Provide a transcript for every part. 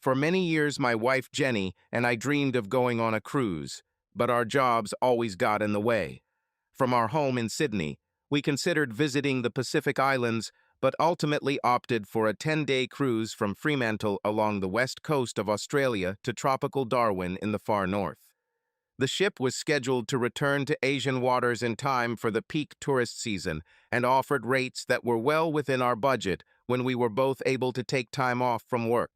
For many years, my wife Jenny and I dreamed of going on a cruise, but our jobs always got in the way. From our home in Sydney, we considered visiting the Pacific Islands, but ultimately opted for a 10-day cruise from Fremantle along the west coast of Australia to tropical Darwin in the far north. The ship was scheduled to return to Asian waters in time for the peak tourist season and offered rates that were well within our budget when we were both able to take time off from work.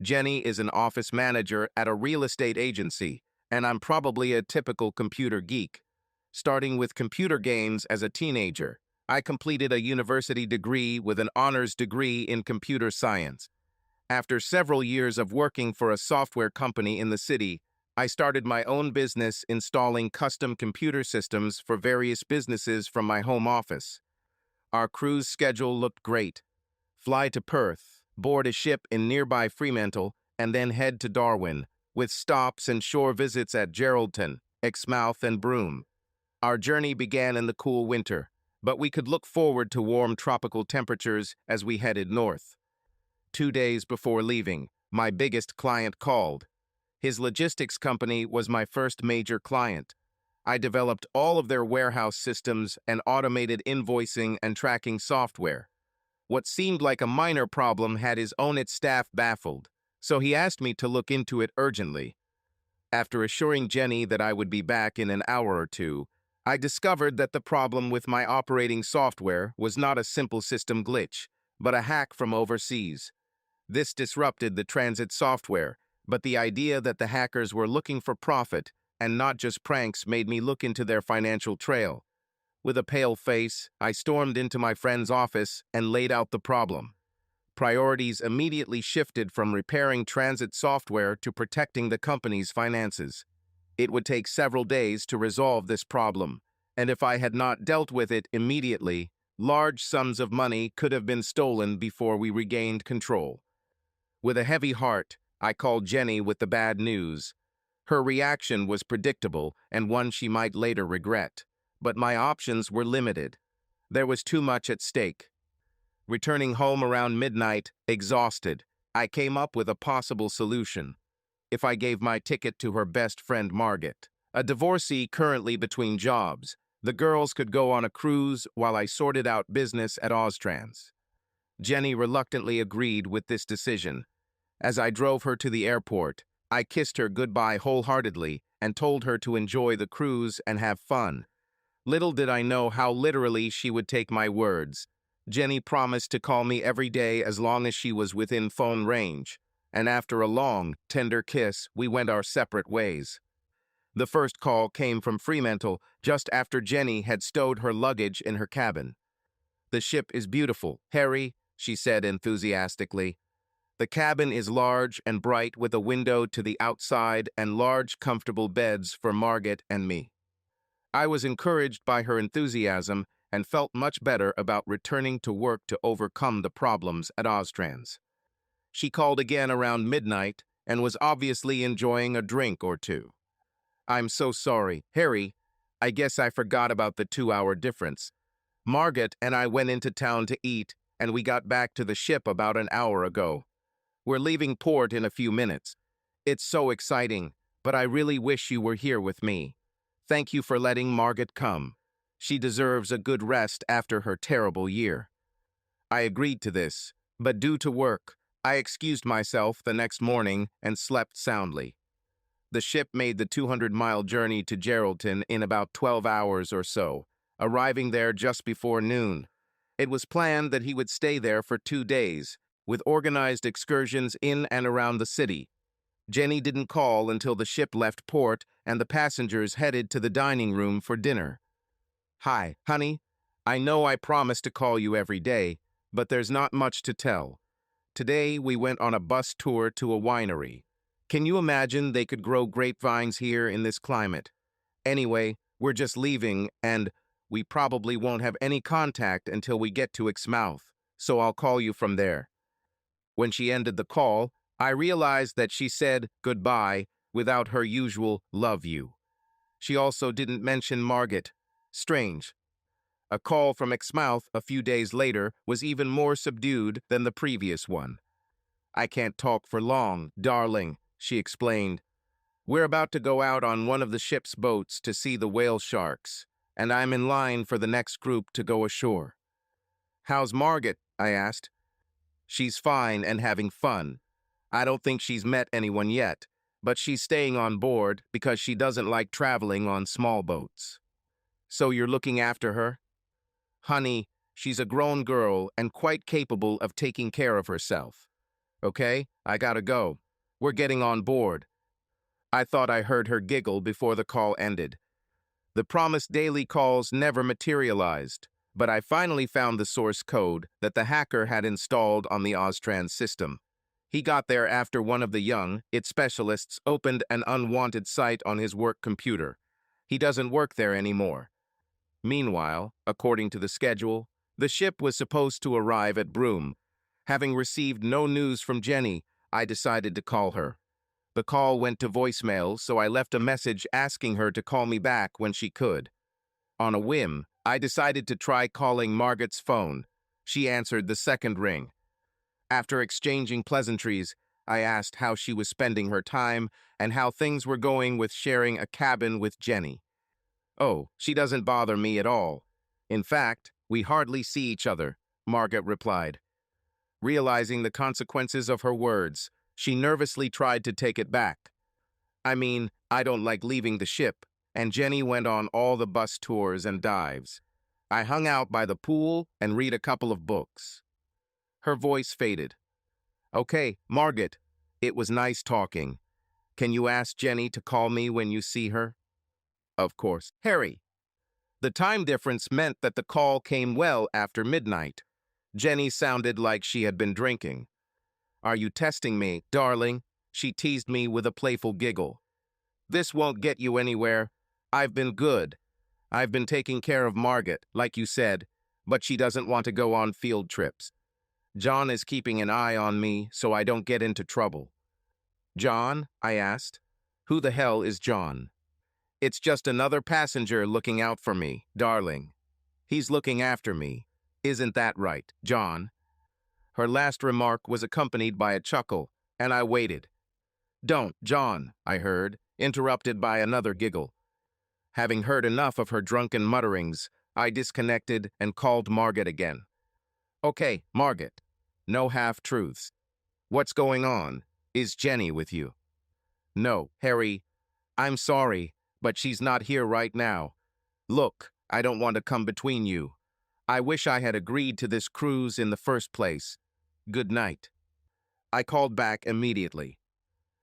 Jenny is an office manager at a real estate agency, and I'm probably a typical computer geek. Starting with computer games as a teenager, I completed a university degree with an honors degree in computer science. After several years of working for a software company in the city, I started my own business installing custom computer systems for various businesses from my home office. Our cruise schedule looked great. Fly to Perth, board a ship in nearby Fremantle, and then head to Darwin, with stops and shore visits at Geraldton, Exmouth, and Broome. Our journey began in the cool winter, but we could look forward to warm tropical temperatures as we headed north. 2 days before leaving, my biggest client called. His logistics company was my first major client. I developed all of their warehouse systems and automated invoicing and tracking software. What seemed like a minor problem had his own staff baffled, so he asked me to look into it urgently. After assuring Jenny that I would be back in an hour or two, I discovered that the problem with my operating software was not a simple system glitch, but a hack from overseas. This disrupted the transit software, but the idea that the hackers were looking for profit and not just pranks made me look into their financial trail. With a pale face, I stormed into my friend's office and laid out the problem. Priorities immediately shifted from repairing transit software to protecting the company's finances. It would take several days to resolve this problem, and if I had not dealt with it immediately, large sums of money could have been stolen before we regained control. With a heavy heart, I called Jenny with the bad news. Her reaction was predictable and one she might later regret, but my options were limited. There was too much at stake. Returning home around midnight, exhausted, I came up with a possible solution. If I gave my ticket to her best friend Margaret, a divorcee currently between jobs, the girls could go on a cruise while I sorted out business at Austrans. Jenny reluctantly agreed with this decision. As I drove her to the airport, I kissed her goodbye wholeheartedly and told her to enjoy the cruise and have fun. Little did I know how literally she would take my words. Jenny promised to call me every day as long as she was within phone range, and after a long, tender kiss, we went our separate ways. The first call came from Fremantle just after Jenny had stowed her luggage in her cabin. "The ship is beautiful, Harry," she said enthusiastically. "The cabin is large and bright with a window to the outside and large, comfortable beds for Margaret and me." I was encouraged by her enthusiasm and felt much better about returning to work to overcome the problems at Austrans. She called again around midnight and was obviously enjoying a drink or two. "I'm so sorry, Harry. I guess I forgot about the 2-hour difference. Margaret and I went into town to eat, and we got back to the ship about an hour ago. We're leaving port in a few minutes. It's so exciting, but I really wish you were here with me. Thank you for letting Margaret come. She deserves a good rest after her terrible year." I agreed to this, but due to work, I excused myself the next morning and slept soundly. The ship made the 200-mile journey to Geraldton in about 12 hours or so, arriving there just before noon. It was planned that he would stay there for 2 days, with organized excursions in and around the city. Jenny didn't call until the ship left port and the passengers headed to the dining room for dinner. "Hi, honey. I know I promised to call you every day, but there's not much to tell. Today we went on a bus tour to a winery. Can you imagine they could grow grapevines here in this climate? Anyway, we're just leaving and we probably won't have any contact until we get to Exmouth, so I'll call you from there." When she ended the call, I realized that she said goodbye without her usual "love you." She also didn't mention Margaret. Strange. A call from Exmouth a few days later was even more subdued than the previous one. I can't talk for long, darling, she explained. We're about to go out on one of the ship's boats to see the whale sharks, and I'm in line for the next group to go ashore. How's Margaret? I asked. She's fine and having fun. I don't think she's met anyone yet, but she's staying on board because she doesn't like traveling on small boats. So you're looking after her? Honey, she's a grown girl and quite capable of taking care of herself. Okay, I gotta go. We're getting on board. I thought I heard her giggle before the call ended. The promised daily calls never materialized, but I finally found the source code that the hacker had installed on the Oztrans system. He got there after one of the its specialists opened an unwanted site on his work computer. He doesn't work there anymore. Meanwhile, according to the schedule, the ship was supposed to arrive at Broome. Having received no news from Jenny, I decided to call her. The call went to voicemail, so I left a message asking her to call me back when she could. On a whim, I decided to try calling Margaret's phone. She answered the second ring. After exchanging pleasantries, I asked how she was spending her time and how things were going with sharing a cabin with Jenny. Oh, she doesn't bother me at all. In fact, we hardly see each other, Margaret replied. Realizing the consequences of her words, she nervously tried to take it back. I mean, I don't like leaving the ship, and Jenny went on all the bus tours and dives. I hung out by the pool and read a couple of books. Her voice faded. Okay, Margaret, it was nice talking. Can you ask Jenny to call me when you see her? Of course. Harry. The time difference meant that the call came well after midnight. Jenny sounded like she had been drinking. Are you testing me, darling? She teased me with a playful giggle. This won't get you anywhere. I've been good. I've been taking care of Margaret, like you said, but she doesn't want to go on field trips. John is keeping an eye on me so I don't get into trouble. John? I asked. Who the hell is John? It's just another passenger looking out for me, darling. He's looking after me. Isn't that right, John? Her last remark was accompanied by a chuckle, and I waited. Don't, John, I heard, interrupted by another giggle. Having heard enough of her drunken mutterings, I disconnected and called Margaret again. Okay, Margaret. No half-truths. What's going on? Is Jenny with you? No, Harry. I'm sorry, but she's not here right now. Look, I don't want to come between you. I wish I had agreed to this cruise in the first place. Good night. I called back immediately.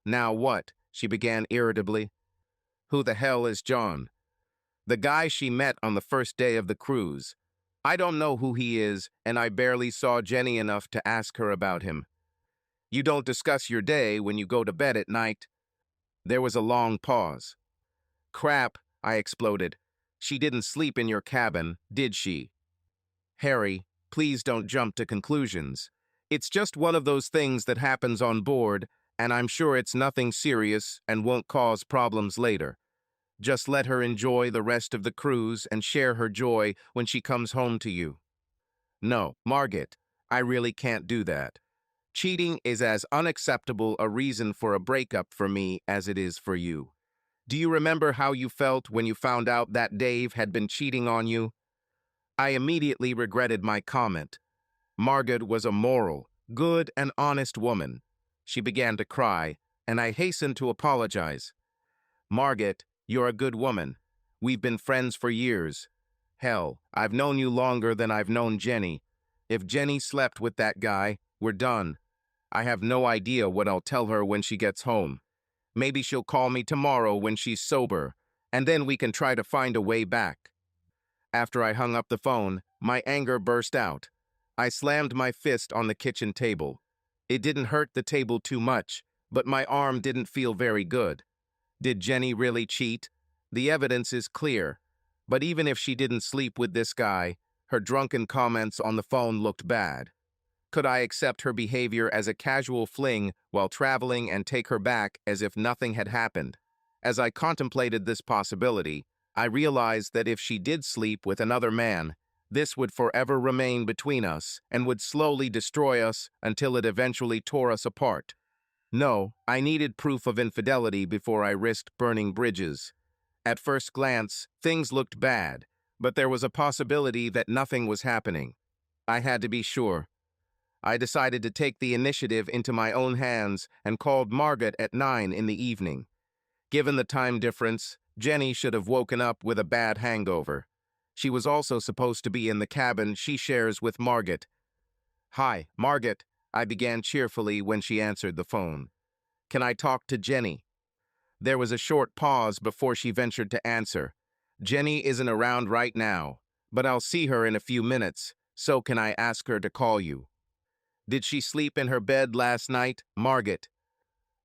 Now what? She began irritably. Who the hell is John? The guy she met on the first day of the cruise. I don't know who he is, and I barely saw Jenny enough to ask her about him. You don't discuss your day when you go to bed at night. There was a long pause. Crap, I exploded. She didn't sleep in your cabin, did she? Harry, please don't jump to conclusions. It's just one of those things that happens on board, and I'm sure it's nothing serious and won't cause problems later. Just let her enjoy the rest of the cruise and share her joy when she comes home to you. No, Margaret, I really can't do that. Cheating is as unacceptable a reason for a breakup for me as it is for you. Do you remember how you felt when you found out that Dave had been cheating on you? I immediately regretted my comment. Margaret was a moral, good, and honest woman. She began to cry, and I hastened to apologize. Margaret, you're a good woman. We've been friends for years. Hell, I've known you longer than I've known Jenny. If Jenny slept with that guy, we're done. I have no idea what I'll tell her when she gets home. Maybe she'll call me tomorrow when she's sober, and then we can try to find a way back. After I hung up the phone, my anger burst out. I slammed my fist on the kitchen table. It didn't hurt the table too much, but my arm didn't feel very good. Did Jenny really cheat? The evidence is clear. But even if she didn't sleep with this guy, her drunken comments on the phone looked bad. Could I accept her behavior as a casual fling while traveling and take her back as if nothing had happened? As I contemplated this possibility, I realized that if she did sleep with another man, This would forever remain between us and would slowly destroy us until it eventually tore us apart. No, I needed proof of infidelity before I risked burning bridges. At first glance, things looked bad, but there was a possibility that nothing was happening. I had to be sure. I decided to take the initiative into my own hands and called Margaret at 9 in the evening. Given the time difference, Jenny should have woken up with a bad hangover. She was also supposed to be in the cabin she shares with Margaret. "Hi, Margaret," I began cheerfully when she answered the phone. "Can I talk to Jenny?" There was a short pause before she ventured to answer. "Jenny isn't around right now, but I'll see her in a few minutes, so can I ask her to call you?" "Did she sleep in her bed last night, Margaret?"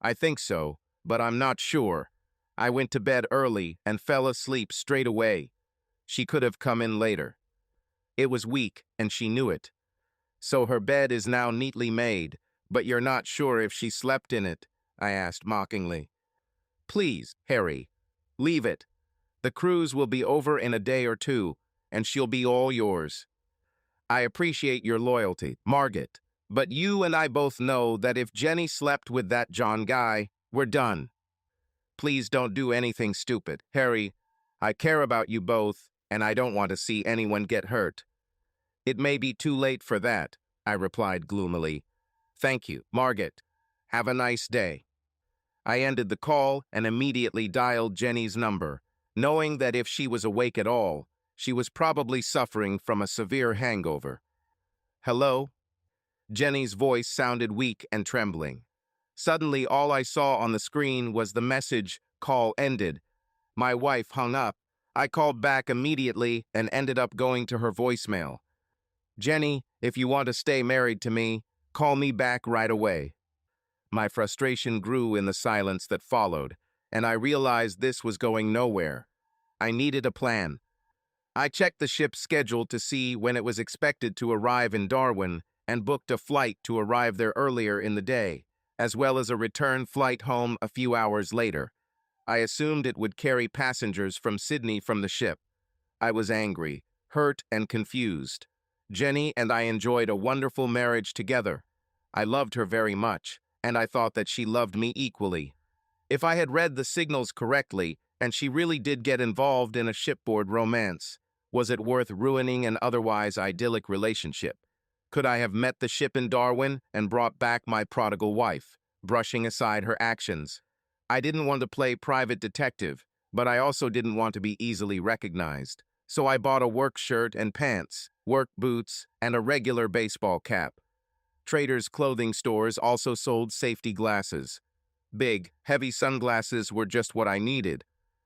"I think so, but I'm not sure. I went to bed early and fell asleep straight away. She could have come in later." It was weak, and she knew it. "So her bed is now neatly made, but you're not sure if she slept in it?" I asked mockingly. "Please, Harry, leave it. The cruise will be over in a day or two, and she'll be all yours. I appreciate your loyalty, Margaret, but you and I both know that if Jenny slept with that John guy, we're done. Please don't do anything stupid, Harry. I care about you both, and I don't want to see anyone get hurt." "It may be too late for that," I replied gloomily. "Thank you, Margaret. Have a nice day." I ended the call and immediately dialed Jenny's number, knowing that if she was awake at all, she was probably suffering from a severe hangover. "Hello?" Jenny's voice sounded weak and trembling. Suddenly, all I saw on the screen was the message, "Call ended." My wife hung up. I called back immediately and ended up going to her voicemail. "Jenny, if you want to stay married to me, call me back right away." My frustration grew in the silence that followed, and I realized this was going nowhere. I needed a plan. I checked the ship's schedule to see when it was expected to arrive in Darwin and booked a flight to arrive there earlier in the day, as well as a return flight home a few hours later. I assumed it would carry passengers from Sydney from the ship. I was angry, hurt, and confused. Jenny and I enjoyed a wonderful marriage together. I loved her very much, and I thought that she loved me equally. If I had read the signals correctly, and she really did get involved in a shipboard romance, was it worth ruining an otherwise idyllic relationship? Could I have met the ship in Darwin and brought back my prodigal wife, brushing aside her actions? I didn't want to play private detective, but I also didn't want to be easily recognized. So I bought a work shirt and pants, work boots, and a regular baseball cap. Traders' clothing stores also sold safety glasses. Big, heavy sunglasses were just what I needed.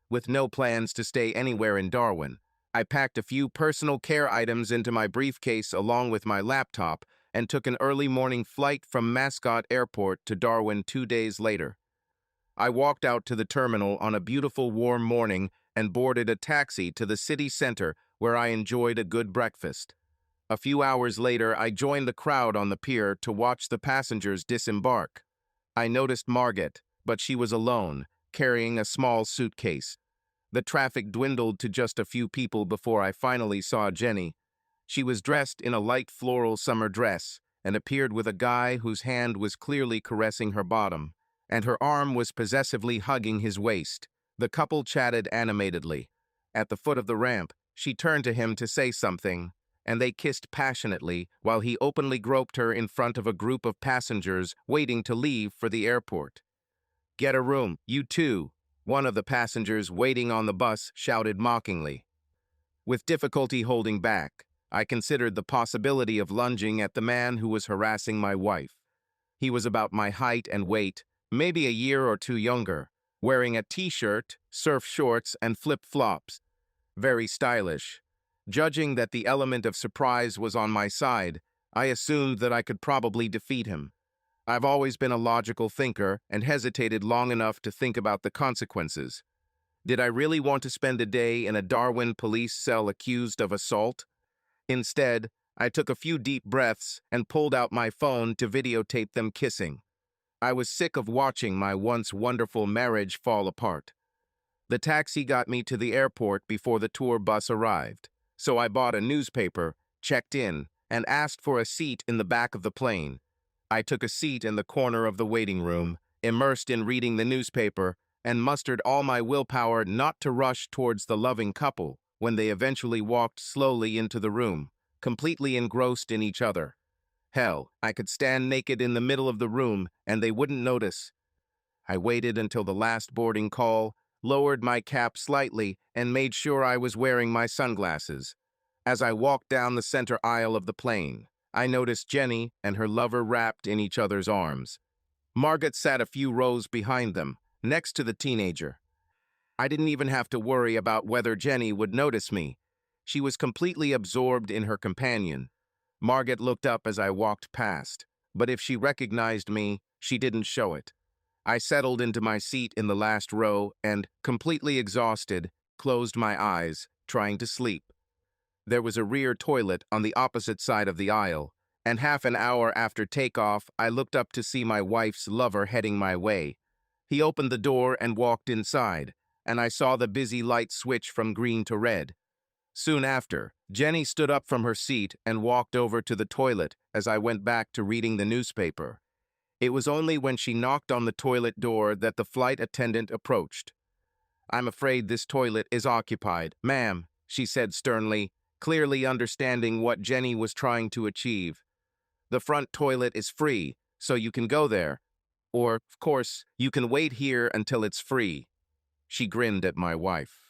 With no plans to stay anywhere in Darwin, I packed a few personal care items into my briefcase along with my laptop and took an early morning flight from Mascot Airport to Darwin 2 days later. I walked out to the terminal on a beautiful warm morning and boarded a taxi to the city center where I enjoyed a good breakfast. A few hours later, I joined the crowd on the pier to watch the passengers disembark. I noticed Margaret, but she was alone, carrying a small suitcase. The traffic dwindled to just a few people before I finally saw Jenny. She was dressed in a light floral summer dress and appeared with a guy whose hand was clearly caressing her bottom, and her arm was possessively hugging his waist. The couple chatted animatedly. At the foot of the ramp, she turned to him to say something, and they kissed passionately while he openly groped her in front of a group of passengers waiting to leave for the airport. "Get a room, you too," one of the passengers waiting on the bus shouted mockingly. With difficulty holding back, I considered the possibility of lunging at the man who was harassing my wife. He was about my height and weight, maybe a year or two younger, wearing a t-shirt, surf shorts, and flip-flops. Very stylish. Judging that the element of surprise was on my side, I assumed that I could probably defeat him. I've always been a logical thinker and hesitated long enough to think about the consequences. Did I really want to spend a day in a Darwin police cell accused of assault? Instead, I took a few deep breaths and pulled out my phone to videotape them kissing. I was sick of watching my once wonderful marriage fall apart. The taxi got me to the airport before the tour bus arrived. So I bought a newspaper, checked in, and asked for a seat in the back of the plane. I took a seat in the corner of the waiting room, immersed in reading the newspaper, and mustered all my willpower not to rush towards the loving couple when they eventually walked slowly into the room, completely engrossed in each other. Hell, I could stand naked in the middle of the room and they wouldn't notice. I waited until the last boarding call, lowered my cap slightly, and made sure I was wearing my sunglasses. As I walked down the center aisle of the plane, I noticed Jenny and her lover wrapped in each other's arms. Margaret sat a few rows behind them, next to the teenager. I didn't even have to worry about whether Jenny would notice me. She was completely absorbed in her companion. Margaret looked up as I walked past, but if she recognized me, she didn't show it. I settled into my seat in the last row and, completely exhausted, closed my eyes, trying to sleep. There was a rear toilet on the opposite side of the aisle, and half an hour after takeoff, I looked up to see my wife's lover heading my way. He opened the door and walked inside, and I saw the busy light switch from green to red. Soon after, Jenny stood up from her seat and walked over to the toilet as I went back to reading the newspaper. It was only when she knocked on the toilet door that the flight attendant approached. "I'm afraid this toilet is occupied, ma'am," she said sternly, clearly understanding what Jenny was trying to achieve. "The front toilet is free, so you can go there. Or, of course, you can wait here until it's free." She grinned at my wife.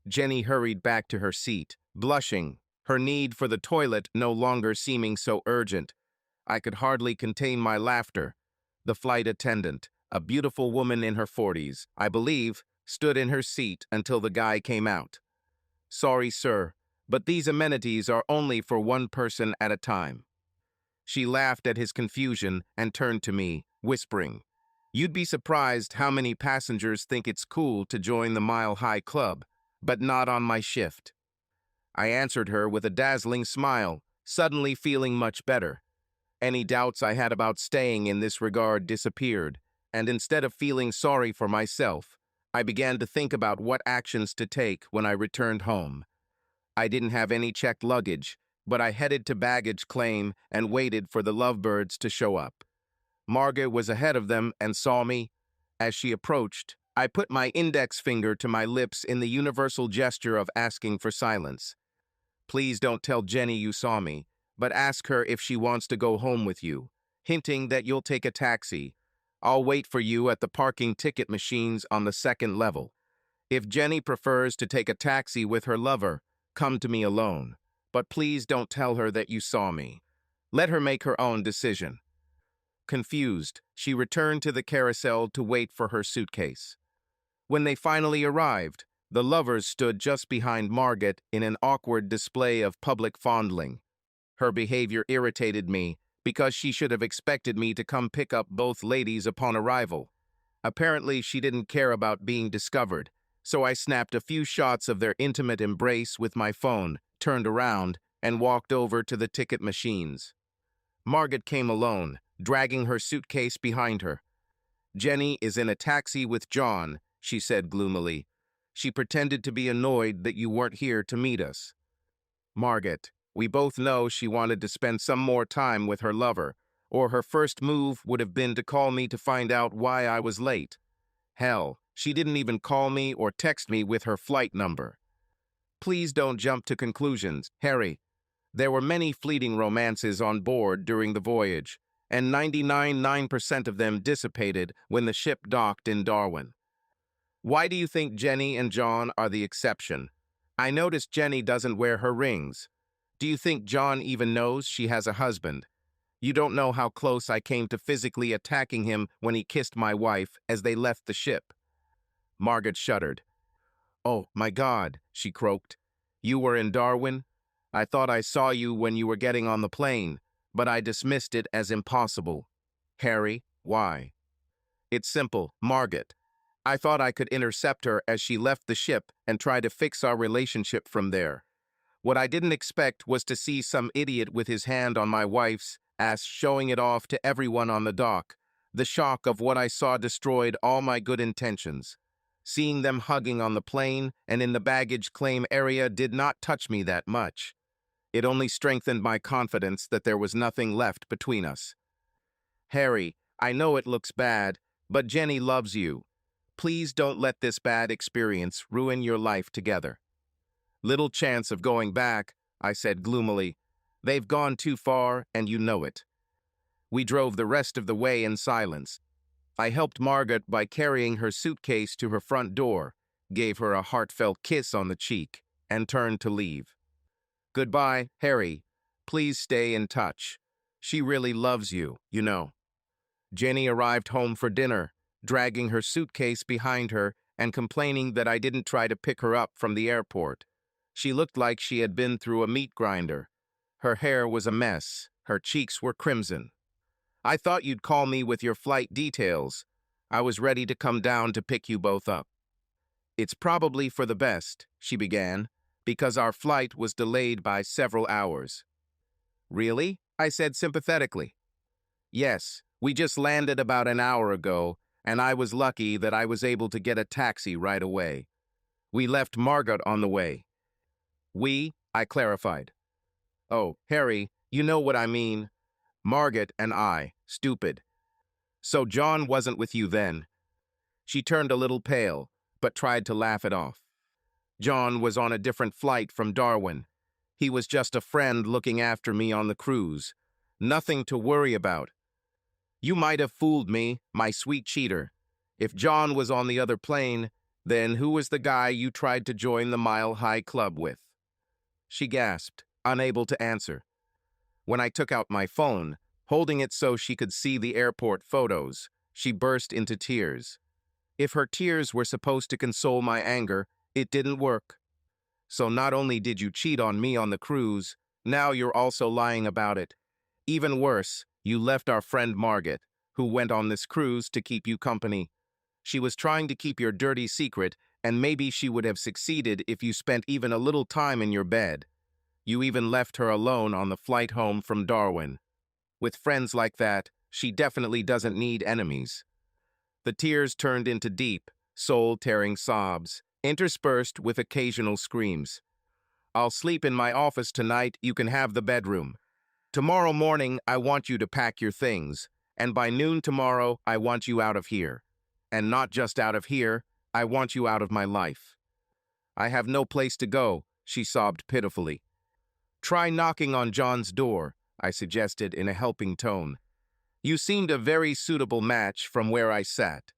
Jenny hurried back to her seat, blushing, her need for the toilet no longer seeming so urgent. I could hardly contain my laughter. The flight attendant, a beautiful woman in her 40s, I believe, stood in her seat until the guy came out. "Sorry, sir, but these amenities are only for one person at a time." She laughed at his confusion and turned to me, whispering, "You'd be surprised how many passengers think it's cool to join the Mile High Club, but not on my shift." I answered her with a dazzling smile, suddenly feeling much better. Any doubts I had about staying in this regard disappeared, and instead of feeling sorry for myself, I began to think about what actions to take when I returned home. I didn't have any checked luggage, but I headed to baggage claim and waited for the lovebirds to show up. Margaret was ahead of them and saw me. As she approached, I put my index finger to my lips in the universal gesture of asking for silence. "Please don't tell Jenny you saw me, but ask her if she wants to go home with you, hinting that you'll take a taxi. I'll wait for you at the parking ticket machines on the second level. If Jenny prefers to take a taxi with her lover, come to me alone. But please don't tell her that you saw me. Let her make her own decision." Confused, she returned to the carousel to wait for her suitcase. When they finally arrived, the lovers stood just behind Margaret in an awkward display of public fondling. Her behavior irritated me because she should have expected me to come pick up both ladies upon arrival. Apparently, she didn't care about being discovered, so I snapped a few shots of their intimate embrace with my phone, turned around, and walked over to the ticket machines. Margaret came alone, dragging her suitcase behind her. "Jenny is in a taxi with John," she said gloomily. "She pretended to be annoyed that you weren't here to meet us." "Margaret, we both know she wanted to spend some more time with her lover, or her first move would have been to call me to find out why I was late. Hell, she didn't even call me or text me with her flight number." "Please don't jump to conclusions, Harry. There were many fleeting romances on board during the voyage, and 99.9% of them dissipated when the ship docked in Darwin. Why do you think Jenny and John are the exception? I noticed Jenny doesn't wear her rings. Do you think John even knows she has a husband? You don't know how close I came to physically attacking him when he kissed my wife as they left the ship." Margaret shuddered. "Oh, my God," she croaked. "You were in Darwin? I thought I saw you when you were getting on the plane, but I dismissed it as impossible. Harry, why?" "It's simple, Margaret. I thought I could intercept her as she left the ship and try to fix our relationship from there. What I didn't expect was to see some idiot with his hand on my wife's ass showing it off to everyone on the dock. The shock of what I saw destroyed all my good intentions. Seeing them hugging on the plane and in the baggage claim area did not touch me that much. It only strengthened my confidence that there was nothing left between us. Harry, I know it looks bad, but Jenny loves you. Please don't let this bad experience ruin your life together. Little chance of going back, I said gloomily. They've gone too far, and you know it. We drove the rest of the way in silence. I helped Margaret by carrying her suitcase to her front door, gave her a heartfelt kiss on the cheek, and turned to leave. Goodbye, Harry. Please stay in touch. She really loves you, you know. Jenny arrived home for dinner, dragging her suitcase behind her and complaining that I didn't try to pick her up from the airport. She looked like she had been through a meat grinder. Her hair was a mess. Her cheeks were crimson. I thought you'd call me with your flight details. I was ready to come down to pick you both up. It's probably for the best, she began, because our flight was delayed by several hours. Really? I said sympathetically. Yes, we just landed about an hour ago, and I was lucky that I was able to get a taxi right away. We left Margaret on the way. We, I clarified. Oh, Harry, you know what I mean. Margaret and I, stupid. So John wasn't with you then. She turned a little pale, but tried to laugh it off. John was on a different flight from Darwin. He was just a friend looking after me on the cruise. Nothing to worry about. You might have fooled me, my sweet cheater. If John was on the other plane, then who was the guy you tried to join the Mile High Club with? She gasped, unable to answer. When I took out my phone, holding it so she could see the airport photos, she burst into tears. If her tears were supposed to console my anger, it didn't work. So not only did you cheat on me on the cruise, now you're also lying about it. Even worse, you left our friend Margaret, who went on this cruise to keep you company. She was trying to keep your dirty secret, and maybe she would have succeeded if you spent even a little time in your bed. You even left her alone on the flight home from Darwin. With friends like that, she definitely doesn't need enemies. The tears turned into deep, soul-tearing sobs, interspersed with occasional screams. I'll sleep in my office tonight, you can have the bedroom. Tomorrow morning, I want you to pack your things, and by noon tomorrow, I want you out of here. And not just out of here, I want you out of my life. I have no place to go, she sobbed pitifully. Try knocking on John's door, I suggested in a helping tone. You seemed a very suitable match from where I sat.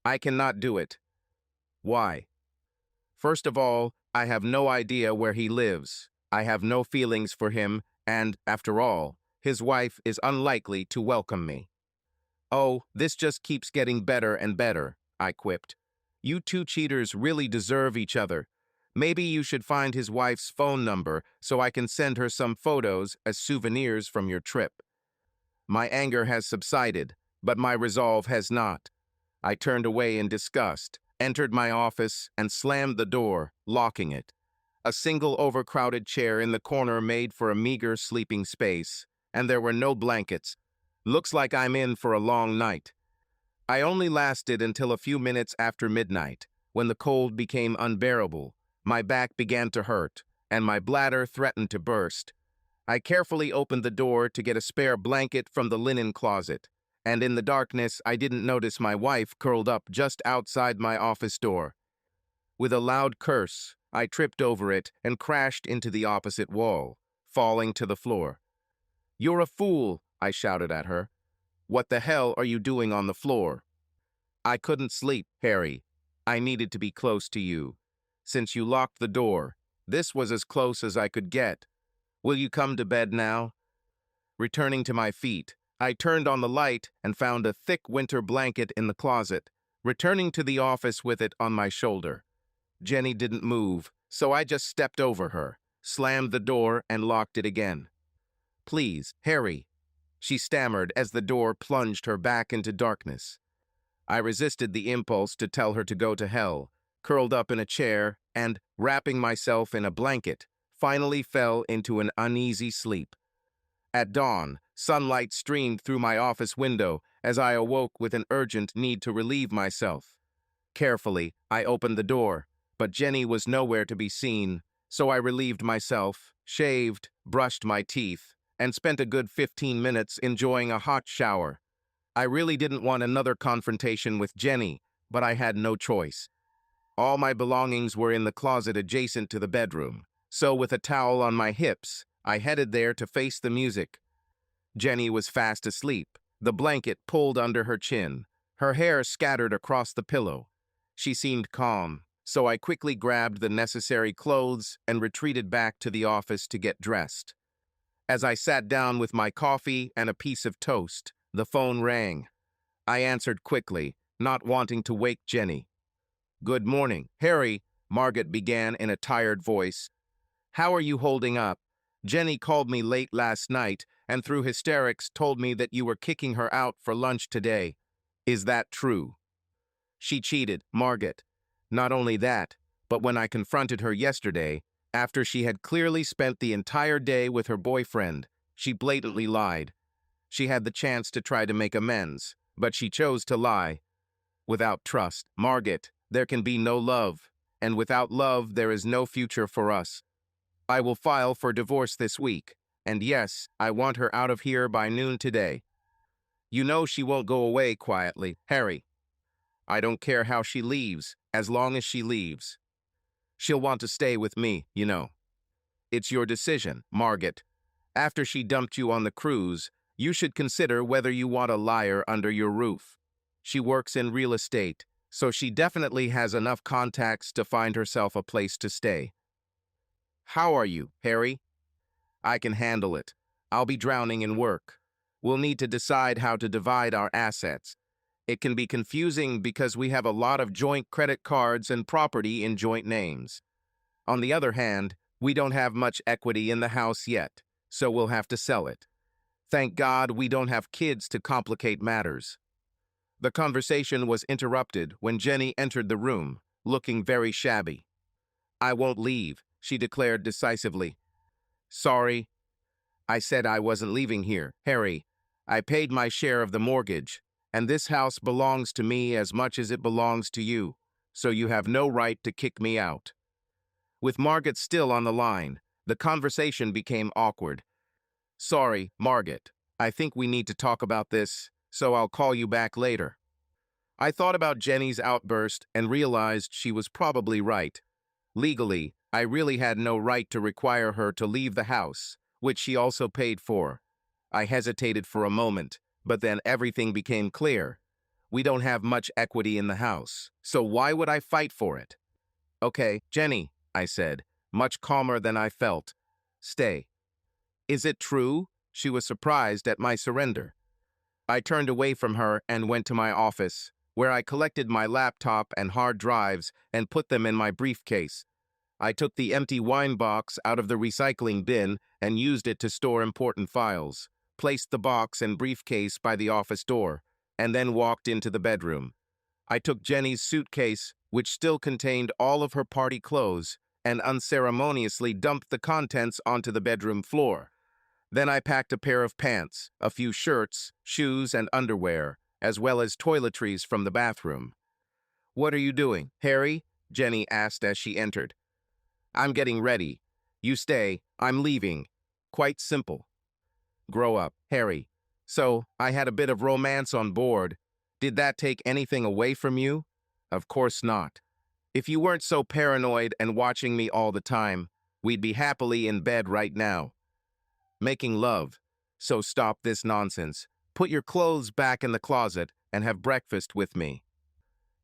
I cannot do it. Why? First of all, I have no idea where he lives. I have no feelings for him, and, after all, his wife is unlikely to welcome me. Oh, this just keeps getting better and better, I quipped. You two cheaters really deserve each other. Maybe you should find his wife's phone number so I can send her some photos as souvenirs from your trip. My anger has subsided, but my resolve has not. I turned away in disgust, entered my office, and slammed the door, locking it. A single overcrowded chair in the corner made for a meager sleeping space, and there were no blankets. Looks like I'm in for a long night. I only lasted until a few minutes after midnight, when the cold became unbearable. My back began to hurt, and my bladder threatened to burst. I carefully opened the door to get a spare blanket from the linen closet, and in the darkness I didn't notice my wife curled up just outside my office door. With a loud curse, I tripped over it and crashed into the opposite wall, falling to the floor. You're a fool, I shouted at her. What the hell are you doing on the floor? I couldn't sleep, Harry. I needed to be close to you. Since you locked the door, this was as close as I could get. Will you come to bed now? Returning to my feet, I turned on the light and found a thick winter blanket in the closet, returning to the office with it on my shoulder. Jenny didn't move, so I just stepped over her, slammed the door, and locked it again. Please, Harry, she stammered as the door plunged her back into darkness. I resisted the impulse to tell her to go to hell, curled up in a chair, and, wrapping myself in a blanket, finally fell into an uneasy sleep. At dawn, sunlight streamed through my office window as I awoke with an urgent need to relieve myself. Carefully, I opened the door, but Jenny was nowhere to be seen, so I relieved myself, shaved, brushed my teeth, and spent a good 15 minutes enjoying a hot shower. I really didn't want another confrontation with Jenny, but I had no choice. All my belongings were in the closet adjacent to the bedroom, so with a towel on my hips, I headed there to face the music. Jenny was fast asleep, the blanket pulled under her chin, her hair scattered across the pillow. She seemed calm, so I quickly grabbed the necessary clothes and retreated back to the office to get dressed. As I sat down with my coffee and a piece of toast, the phone rang. I answered quickly, not wanting to wake Jenny. "Good morning, Harry," Margaret began in a tired voice. "How are you holding up? Jenny called me late last night and through hysterics told me that you were kicking her out for lunch today. Is that true?" She cheated, Margaret. Not only that, but when I confronted her yesterday, after she had clearly spent the entire day with her boyfriend, she blatantly lied. She had the chance to try to make amends, but she chose to lie. Without trust, Margaret, there can be no love, and without love there is no future for us. I will file for divorce this week, and yes, I want her out of here by noon today. You know she won't go away quietly, Harry. I don't care how she leaves, as long as she leaves. She'll want to stay with me, you know. It's your decision, Margaret. After she dumped you on the cruise, you should consider whether you want a liar under your roof. She works in real estate, so she definitely has enough contacts to find herself a place to stay. How are you, Harry? I can handle it. I'll be drowning in work. We'll need to decide how to divide our assets. It can be confusing because we have a lot of joint credit cards and property in joint names. On the other hand, we don't have much equity in the house yet, so we'll have to sell it. Thank God we don't have kids to complicate matters. The conversation was interrupted when Jenny entered the room, looking very shabby. I won't leave, she declared decisively. Sorry. I said I wasn't leaving here, Harry. I paid my share of the mortgage, and this house belongs to me as much as it belongs to you, so you have no right to kick me out. With Margaret still on the line, the conversation became awkward. Sorry, Margaret. I think we need to talk about this, so I'll call you back later. I thought about Jenny's outburst and realized she was probably right. Legally, I really had no right to require her to leave the house, which she also paid for. I hesitated for a moment, but then everything became clear. We don't have much equity in the house, so why would I fight for it? Okay, Jenny, I said, much calmer than I felt. Stay. Is it true? She was surprised at my surrender. I turned away from her and went to my office, where I collected my laptop and hard drives and put them in my briefcase. I took the empty wine box out of the recycling bin and used it to store important files, placed the box and briefcase by the office door, and then walked into the bedroom. I took Jenny's suitcase, which still contained all of her party clothes, and unceremoniously dumped the contents onto the bedroom floor. Then I packed a pair of pants, a few shirts, shoes, and underwear, as well as toiletries from the bathroom. What are you doing, Harry? Jenny asked as she entered. I'm getting ready. You stay, I'm leaving. Quite simple. Grow up, Harry. So, I had a bit of romance on board. Did that take anything away from you? Of course not. If you weren't so paranoid and watching me all the time, we'd be happily in bed right now. Making love. So stop this nonsense. Put your clothes back in the closet and have breakfast with me.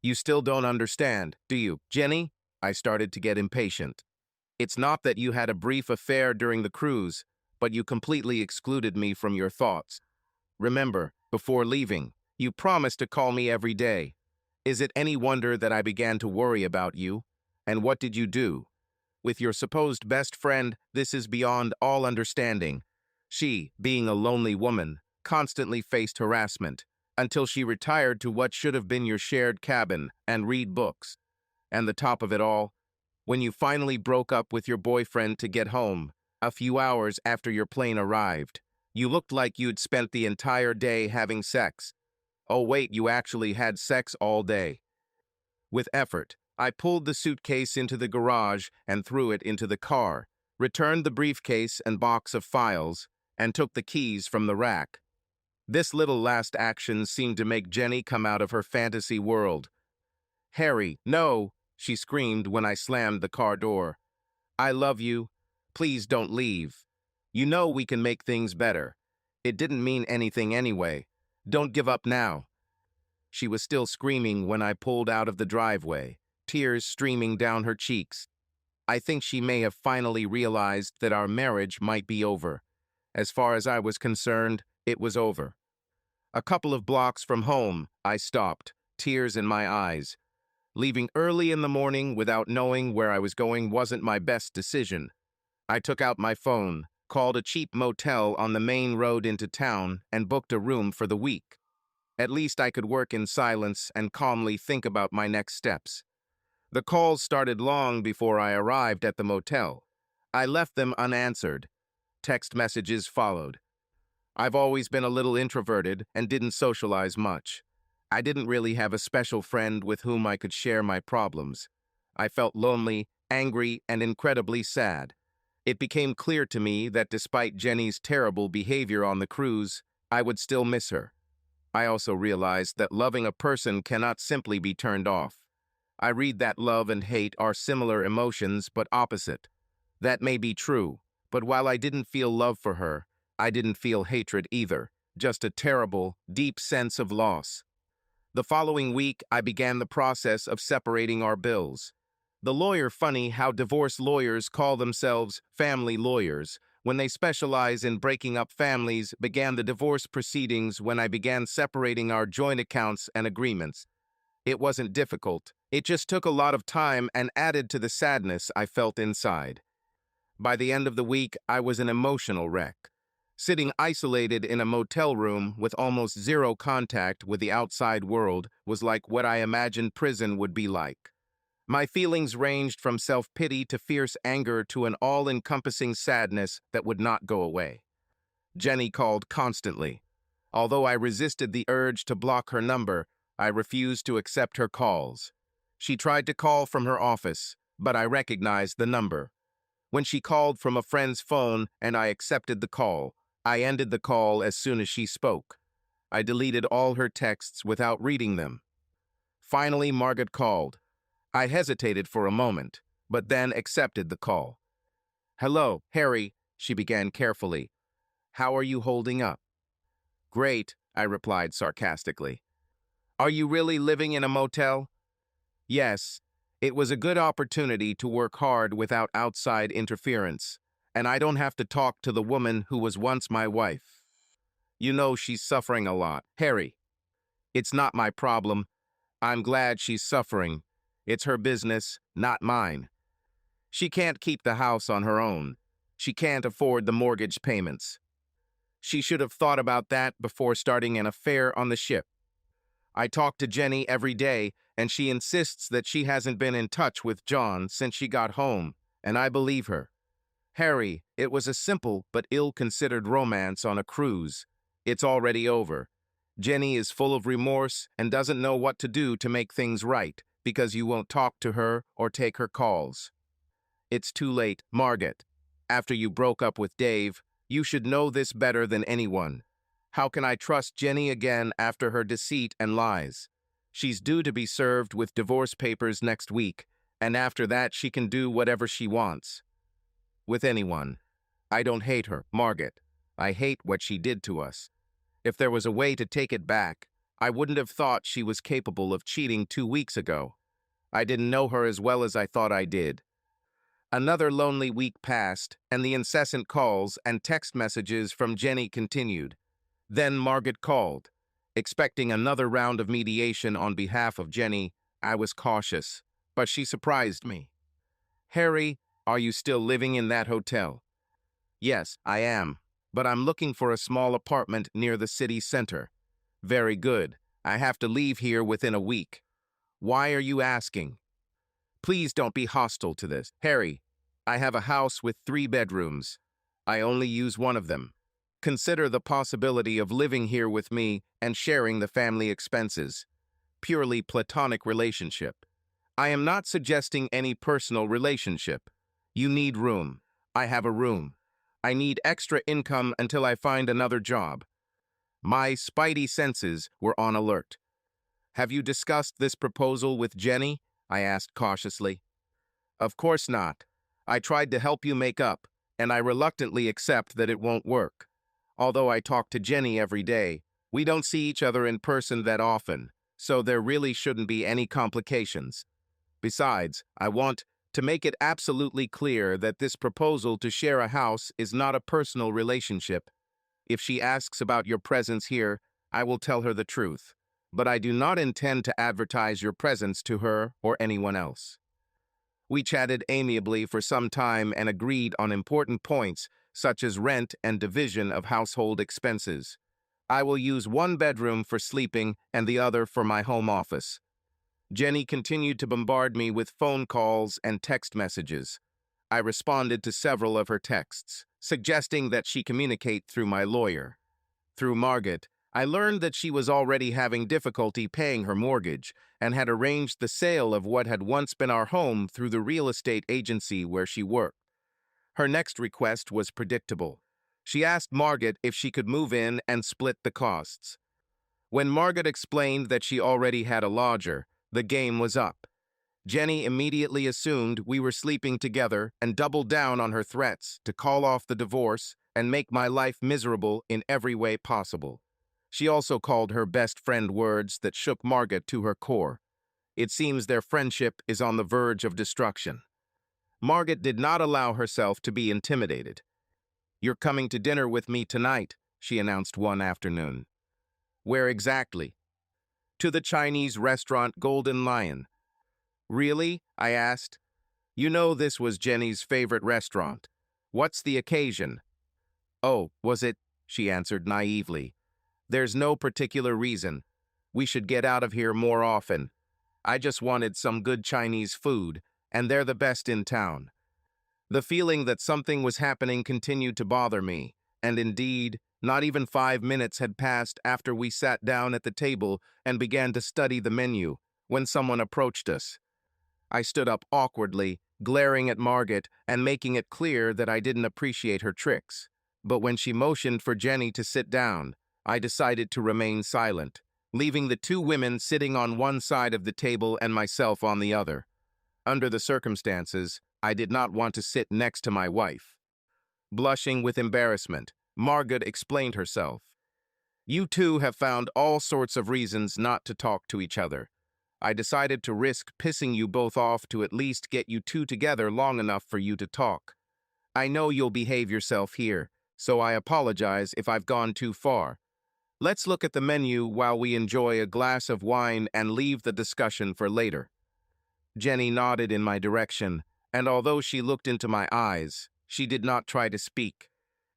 You still don't understand, do you, Jenny? I started to get impatient. It's not that you had a brief affair during the cruise, but you completely excluded me from your thoughts. Remember, before leaving, you promised to call me every day. Is it any wonder that I began to worry about you? And what did you do? With your supposed best friend, this is beyond all understanding. She, being a lonely woman, constantly faced harassment, until she retired to what should have been your shared cabin and read books. And the top of it all, when you finally broke up with your boyfriend to get home, a few hours after your plane arrived, you looked like you'd spent the entire day having sex. Oh wait, you actually had sex all day. With effort, I pulled the suitcase into the garage and threw it into the car, returned the briefcase and box of files, and took the keys from the rack. This little last action seemed to make Jenny come out of her fantasy world. "Harry, no!" she screamed when I slammed the car door. "I love you. Please don't leave. You know we can make things better. It didn't mean anything anyway. Don't give up now." She was still screaming when I pulled out of the driveway, tears streaming down her cheeks. I think she may have finally realized that our marriage might be over. As far as I was concerned, it was over. A couple of blocks from home, I stopped, tears in my eyes. Leaving early in the morning without knowing where I was going wasn't my best decision. I took out my phone, called a cheap motel on the main road into town, and booked a room for the week. At least I could work in silence and calmly think about my next steps. The calls started long before I arrived at the motel. I left them unanswered. Text messages followed. I've always been a little introverted and didn't socialize much. I didn't really have a special friend with whom I could share my problems. I felt lonely, angry, and incredibly sad. It became clear to me that despite Jenny's terrible behavior on the cruise, I would still miss her. I also realized that loving a person cannot simply be turned off. I read that love and hate are similar emotions but opposite. That may be true, but while I didn't feel love for her, I didn't feel hatred either, just a terrible, deep sense of loss. The following week, I began the process of separating our bills. The lawyer, funny how divorce lawyers call themselves family lawyers, when they specialize in breaking up families, began the divorce proceedings when I began separating our joint accounts and agreements. It wasn't difficult. It just took a lot of time and added to the sadness I felt inside. By the end of the week, I was an emotional wreck. Sitting isolated in a motel room with almost zero contact with the outside world was like what I imagined prison would be like. My feelings ranged from self-pity to fierce anger to an all-encompassing sadness that would not go away. Jenny called constantly. Although I resisted the urge to block her number, I refused to accept her calls. She tried to call from her office, but I recognized the number. When she called from a friend's phone and I accepted the call, I ended the call as soon as she spoke. I deleted all her texts without reading them. Finally, Margaret called. I hesitated for a moment, but then accepted the call. "Hello, Harry," she began carefully. "How are you holding up?" "Great," I replied sarcastically. "Are you really living in a motel?" "Yes. It was a good opportunity to work hard without outside interference, and I don't have to talk to the woman who was once my wife. You know she's suffering a lot, Harry. It's not my problem. I'm glad she's suffering. It's her business, not mine. She can't keep the house on her own. She can't afford the mortgage payments. She should have thought about that before starting an affair on the ship. I talk to Jenny every day, and she insists that she hasn't been in touch with John since she got home, and I believe her. Harry, it was a simple but ill-considered romance on a cruise. It's already over. Jenny is full of remorse and doesn't know what to do to make things right because you won't talk to her or take her calls. It's too late, Margaret. After you broke up with Dave, you should know this better than anyone. How can I trust Jenny again after her deceit and lies? She's due to be served with divorce papers next week, and after that she can do whatever she wants. With anyone. I don't hate her, Margaret. I hate what she did to us. If there was a way to take it back, I wouldn't have thought she was capable of cheating 2 weeks ago. I didn't know her as well as I thought I did. Another lonely week passed, and the incessant calls and text messages from Jenny continued. Then Margaret called. Expecting another round of mediation on behalf of Jenny, I was cautious, but she surprised me. "Harry, are you still living in that hotel?" "Yes, I am, but I'm looking for a small apartment near the city center." "Very good. I have to leave here within a week." "Why are you asking?" "Please don't be hostile to this. Harry, I have a house with 3 bedrooms. I only use one of them. Consider the possibility of living here with me and sharing the family expenses. Purely platonic relationship. I am not suggesting any personal relationship. You need room. I have a room. I need extra income until I find another job. My spidey senses were on alert. Have you discussed this proposal with Jenny? I asked cautiously. Of course not. I tried to help you make up, and I reluctantly accept that it won't work. Although I talk to Jenny every day, we don't see each other in person that often, so there really shouldn't be any complications. Besides, I want to make it absolutely clear that this proposal to share a house is not a personal relationship. If she asks about your presence here, I will tell her the truth. But I do not intend to advertise your presence to her or anyone else. We chatted amiably for some time and agreed on important points, such as rent and division of household expenses. I will use one bedroom for sleeping and the other for my home office. Jenny continued to bombard me with phone calls and text messages. I responded to several of her texts, suggesting that she communicate through my lawyer. Through Margaret, I learned that she was already having difficulty paying her mortgage and had arranged the sale of what had once been our home through the real estate agency where she worked. Her next request was predictable. She asked Margaret if she could move in and split the costs. When Margaret explained that she already had a lodger, the game was up. Jenny immediately assumed we were sleeping together and doubled down on her threats to call off the divorce and make my life miserable in every way possible. She also called her best friend words that shook Margaret to her core. It seems their friendship is on the verge of destruction. Margaret did not allow herself to be intimidated. "You're coming to dinner with me tonight," she announced one afternoon. "Where exactly?" "To the Chinese restaurant Golden Lion." "Really?" I asked. You know this was Jenny's favorite restaurant. What's the occasion? "Oh, was it?" she answered naively. "There's no particular reason. We should get out of here more often. I just wanted some good Chinese food, and they're the best in town." The feeling that something was happening continued to bother me, and indeed, not even 5 minutes had passed after we sat down at the table and began to study the menu when someone approached us. I stood up awkwardly, glaring at Margaret and making it clear that I didn't appreciate her tricks. But when she motioned for Jenny to sit down, I decided to remain silent, leaving the two women sitting on one side of the table and myself on the other. Under the circumstances, I did not want to sit next to my wife. Blushing with embarrassment, Margaret explained herself. "You two have found all sorts of reasons not to talk to each other. I decided to risk pissing you both off to at least get you two together long enough for you to talk. I know you'll behave yourself here, so I apologize if I've gone too far. Let's look at the menu while we enjoy a glass of wine and leave the discussion for later." Jenny nodded in my direction, and although she looked into my eyes, she did not try to speak.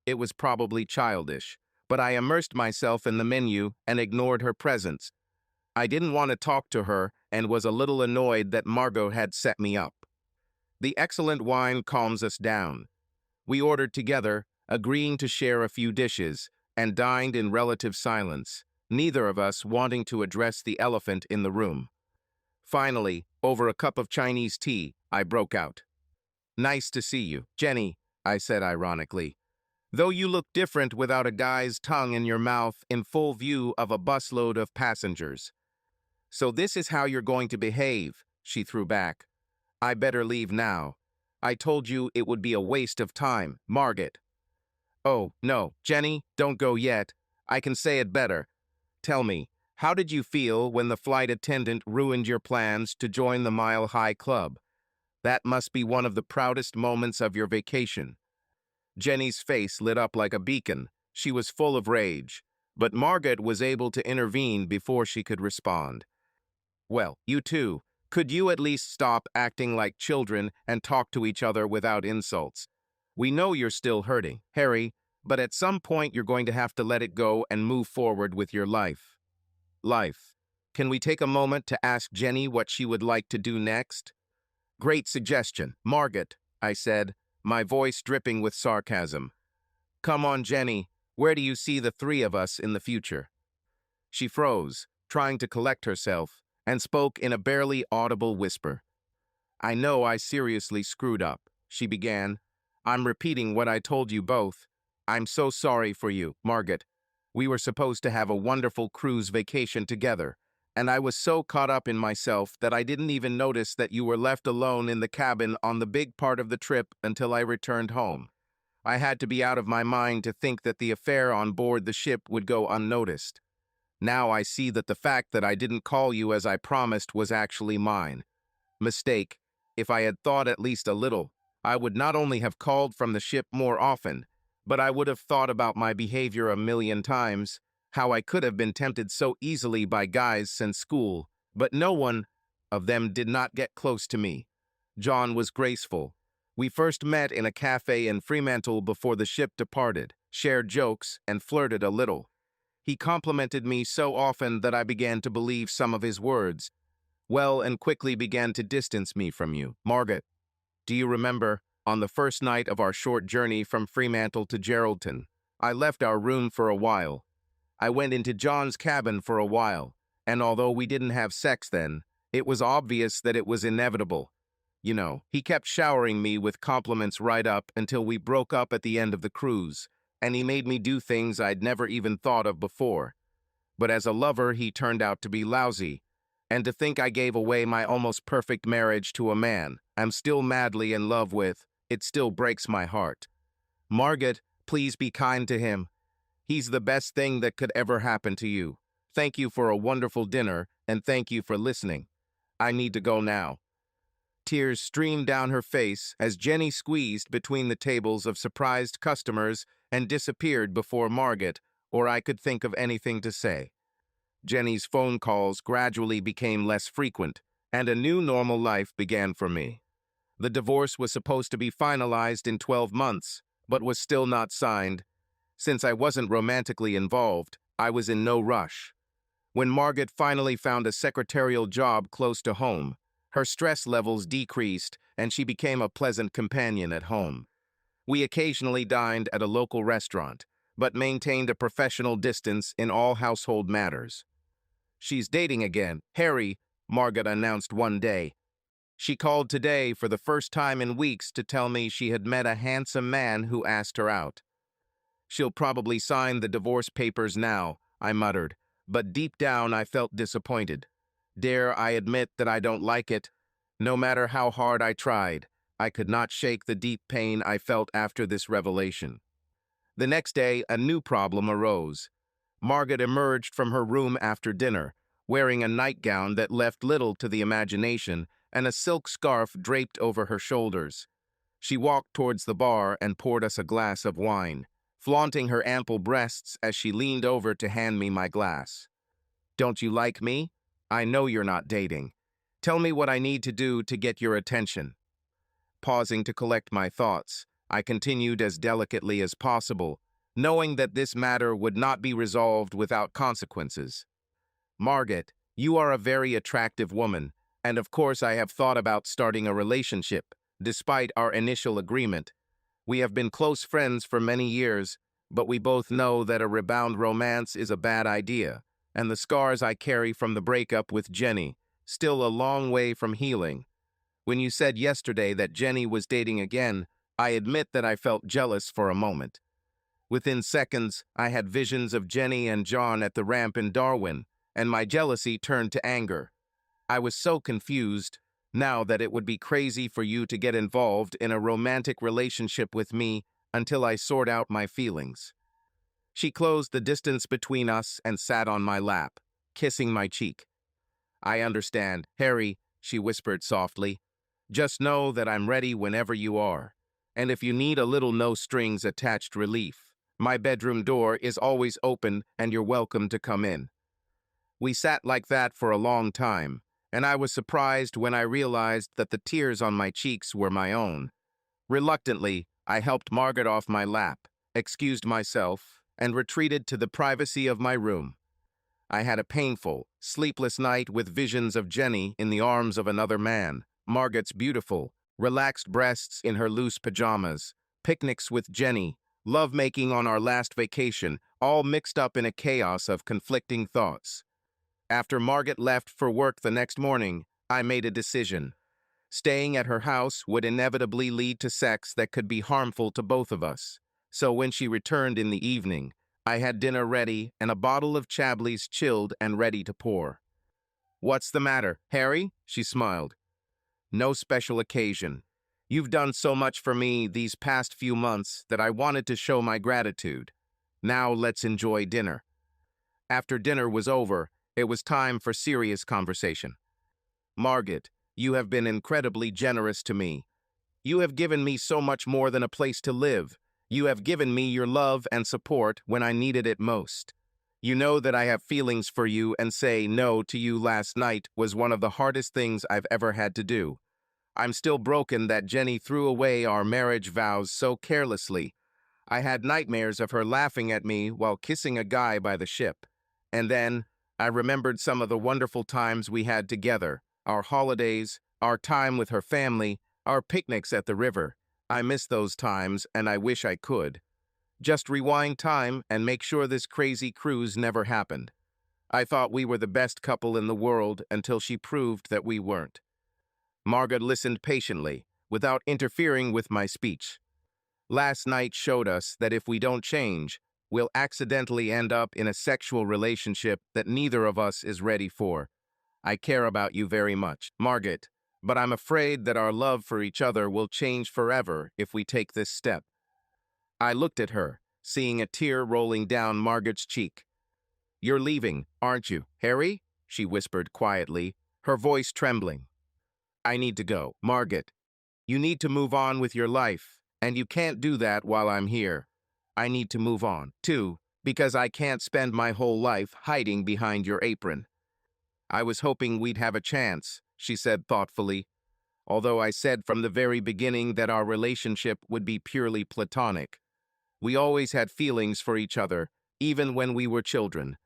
It was probably childish, but I immersed myself in the menu and ignored her presence. I didn't want to talk to her and was a little annoyed that Margot had set me up. The excellent wine calms us down. We ordered together, agreeing to share a few dishes, and dined in relative silence, neither of us wanting to address the elephant in the room. Finally, over a cup of Chinese tea, I broke out. "Nice to see you, Jenny," I said ironically. "Though you look different without a guy's tongue in your mouth in full view of a busload of passengers." "So this is how you're going to behave," she threw back. "I better leave now. I told you it would be a waste of time, Margaret." "Oh, no, Jenny, don't go yet. I can say it better. Tell me, how did you feel when the flight attendant ruined your plans to join the Mile High Club? That must be one of the proudest moments of your vacation." Jenny's face lit up like a beacon. She was full of rage, but Margaret was able to intervene before she could respond. "Well, you two, could you at least stop acting like children and talk to each other without insults? We know you're still hurting, Harry, but at some point you're going to have to let it go and move forward with your life." Life. Can we take a moment to ask Jenny what she would like to do next? "Great suggestion, Margaret," I said, my voice dripping with sarcasm. "Come on, Jenny, where do you see the three of us in the future?" She froze, trying to collect herself, and spoke in a barely audible whisper. "I know I seriously screwed up," she began. "I'm repeating what I told you both. I'm so sorry for you, Margaret. We were supposed to have a wonderful cruise vacation together, and I was so caught up in myself that I didn't even notice that you were left alone in the cabin on the big part of the trip until I returned home. I had to be out of my mind to think that the affair on board the ship would go unnoticed. Now I see that the fact that I didn't call you as I promised was actually mine. Mistake. If I had thought at least a little, I would not only have called from the ship more often, but I would have thought about my behavior a million times, how I could have been tempted so easily by guys since school, but no one of them did not get close to me. John was graceful. We first met in a cafe in Fremantle before the ship departed, shared jokes, and flirted a little. He complimented me so often that I began to believe some of his words, and quickly began to distance me from you. Margaret, do you remember, on the first night of our short journey from Fremantle to Geraldton, I left our room for a while. I went into John's cabin for a while, and although we didn't have sex then, it was obvious that it was inevitable. You know, he kept showering me with compliments right up until we broke up at the end of the cruise, and he made me do things I'd never even thought of before. But as a lover, he turned out to be lousy. And to think I gave away my almost perfect marriage to a man I'm still madly in love with, it still breaks my heart. Margaret, please be kind to him. He's the best thing that could ever happen to you. Thank you for a wonderful dinner, and thank you for listening. I need to go now." Tears streamed down her face as Jenny squeezed between the tables of surprised customers and disappeared before Margaret or I could think of anything to say. Jenny's phone calls gradually became less frequent, and a new normal life began for me. The divorce was supposed to be finalized in 12 months, but was still not signed. Since I wasn't romantically involved, I was in no rush. When Margaret finally found a secretarial job close to home, her stress levels decreased and she became a pleasant companion at home. We occasionally dined at a local restaurant, but maintained a professional distance in all household matters. "She's dating again, Harry," Margaret announced one day. She called today for the first time in weeks to tell me she had met a handsome man who asked her out. "She'll probably sign the divorce papers now," I muttered, but deep down I felt disappointed. Dare I admit that I don't like it? No matter how hard I tried, I could not shake the deep pain I felt after this revelation. The next day, a new problem arose. Margaret emerged from her room after dinner, wearing a nightgown that left little to the imagination and a silk scarf draped over her shoulders. She walked towards the bar and poured us a glass of wine, flaunting her ample breasts as she leaned over to hand me my glass. "Don't you like me? I know you're not dating. Tell me what I need to do to get your attention." Pausing to collect my thoughts, I continued as delicately as possible, knowing that this matter would not be resolved without consequences. "Margaret, you are a very attractive woman, and of course I have thought about starting a relationship, despite our initial agreement. We have been close friends for many years, but we both know that a rebound romance is a bad idea, and the scars I carry from the breakup with Jenny, still a long way from healing. When you said yesterday that Jenny was dating again, I admit that I felt jealous for a moment. Within seconds, I had visions of Jenny and John at the ramp in Darwin, and my jealousy turned to anger. I was so confused now that it would be crazy for you to get involved in a romantic relationship with me until I sort out my feelings." She closed the distance between us and sat on my lap, kissing my cheek. "I understand, Harry," she whispered softly. "Just know that I'm ready whenever you are. And if you need a little no-strings-attached relief, my bedroom door is always open and you're welcome to come in." We sat like that for a long time, and I was surprised when I realized that the tears on my cheeks were my own. Reluctantly, I helped Margaret off my lap, excused myself, and retreated to the privacy of my room. I had a painful, sleepless night with visions of Jenny in the arms of another man, Margaret's beautiful, relaxed breasts in her loose pajamas, picnics with Jenny, lovemaking on our last vacation, all mixed up in a chaos of conflicting thoughts. After Margaret left for work the next morning, I made a decision. Staying at her house would inevitably lead to sex that could be harmful to both of us. So when she returned in the evening, I had dinner ready and a bottle of Chablis chilled and ready to pour. "What's the matter, Harry?" she smiled. "No special occasion. You've done so much for me these past few months that I wanted to show my gratitude. Now let's enjoy dinner." After dinner was over, it was time for serious conversation. "Margaret, you have been incredibly generous to me. You have given me so much more than a place to live. You have given me your love and support when I needed it most. You know that I have feelings for you, and say no to you last night was one of the hardest things I've ever had to do. I'm still broken that Jenny threw away our marriage vows so carelessly. I had nightmares of her laughing at me while kissing a guy by the ship. And then I remembered some of the wonderful times we had together, our holidays, our time with her family, our picnics at the river. I miss those times, and I wish I could just rewind time and make sure this crazy cruise never happened. I thought we were the best couple in the world until she proved that we weren't." Margaret listened patiently, without interfering with my speech. "Last night showed us that if we don't change, we'll accidentally end up in a sexual relationship that neither of us is ready for. I care about you very much, Margaret, but I'm afraid that our love for each other will change forever if we take this step." I looked at her, seeing a tear rolling down Margaret's cheek. "You're leaving, aren't you, Harry?" she whispered quietly, her voice trembling. "I need to go, Margaret. You need to move on with your life, and you can't do that while I'm here. I need to move on, too, because I can't spend my whole life hiding behind your apron." "I was hoping we'd have a chance," she said thoughtfully, although I said from the very beginning that our relationship would be purely platonic. We always had feelings for each other, even when we were children.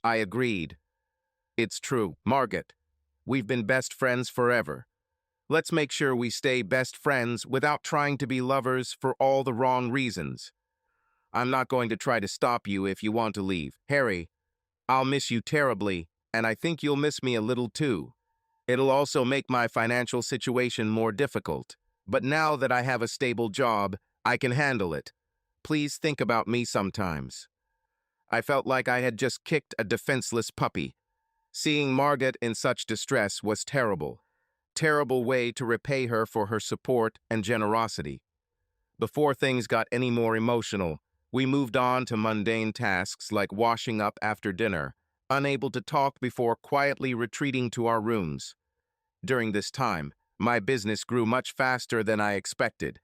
I agreed. "It's true, Margaret. We've been best friends forever. Let's make sure we stay best friends without trying to be lovers for all the wrong reasons. I'm not going to try to stop you if you want to leave, Harry. I'll miss you terribly, and I think you'll miss me a little too. It'll also make my financial situation more difficult. But now that I have a stable job, I can handle it. Please think about me sometimes." I felt like I had just kicked a defenseless puppy. Seeing Margaret in such distress was terrible. Terrible way to repay her for her support and generosity. Before things got any more emotional, we moved on to mundane tasks like washing up after dinner, unable to talk before quietly retreating to our rooms. During this time, my business grew much faster than I expected.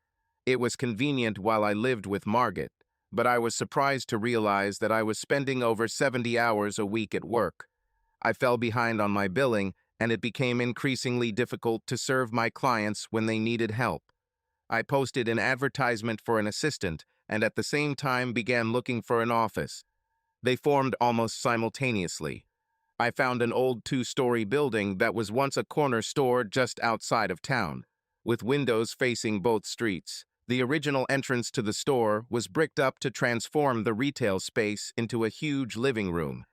It was convenient while I lived with Margaret, but I was surprised to realize that I was spending over 70 hours a week at work. I fell behind on my billing, and it became increasingly difficult to serve my clients when they needed help. I posted an advertisement for an assistant, and at the same time began looking for an office. They formed almost simultaneously. I found an old 2-story building that was once a corner store just outside of town, with windows facing both streets. The original entrance to the store was bricked up to transform the retail space into a huge living room.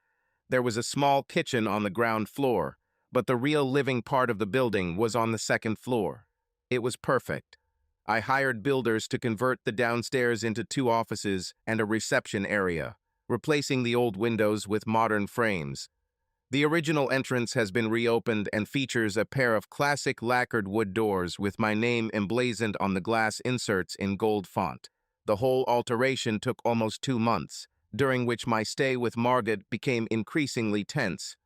There was a small kitchen on the ground floor, but the real living part of the building was on the second floor. It was perfect. I hired builders to convert the downstairs into 2 offices and a reception area, replacing the old windows with modern frames. The original entrance has been reopened and features a pair of classic lacquered wood doors with my name emblazoned on the glass inserts in gold font. The whole alteration took almost 2 months, during which my stay with Margaret became increasingly tense.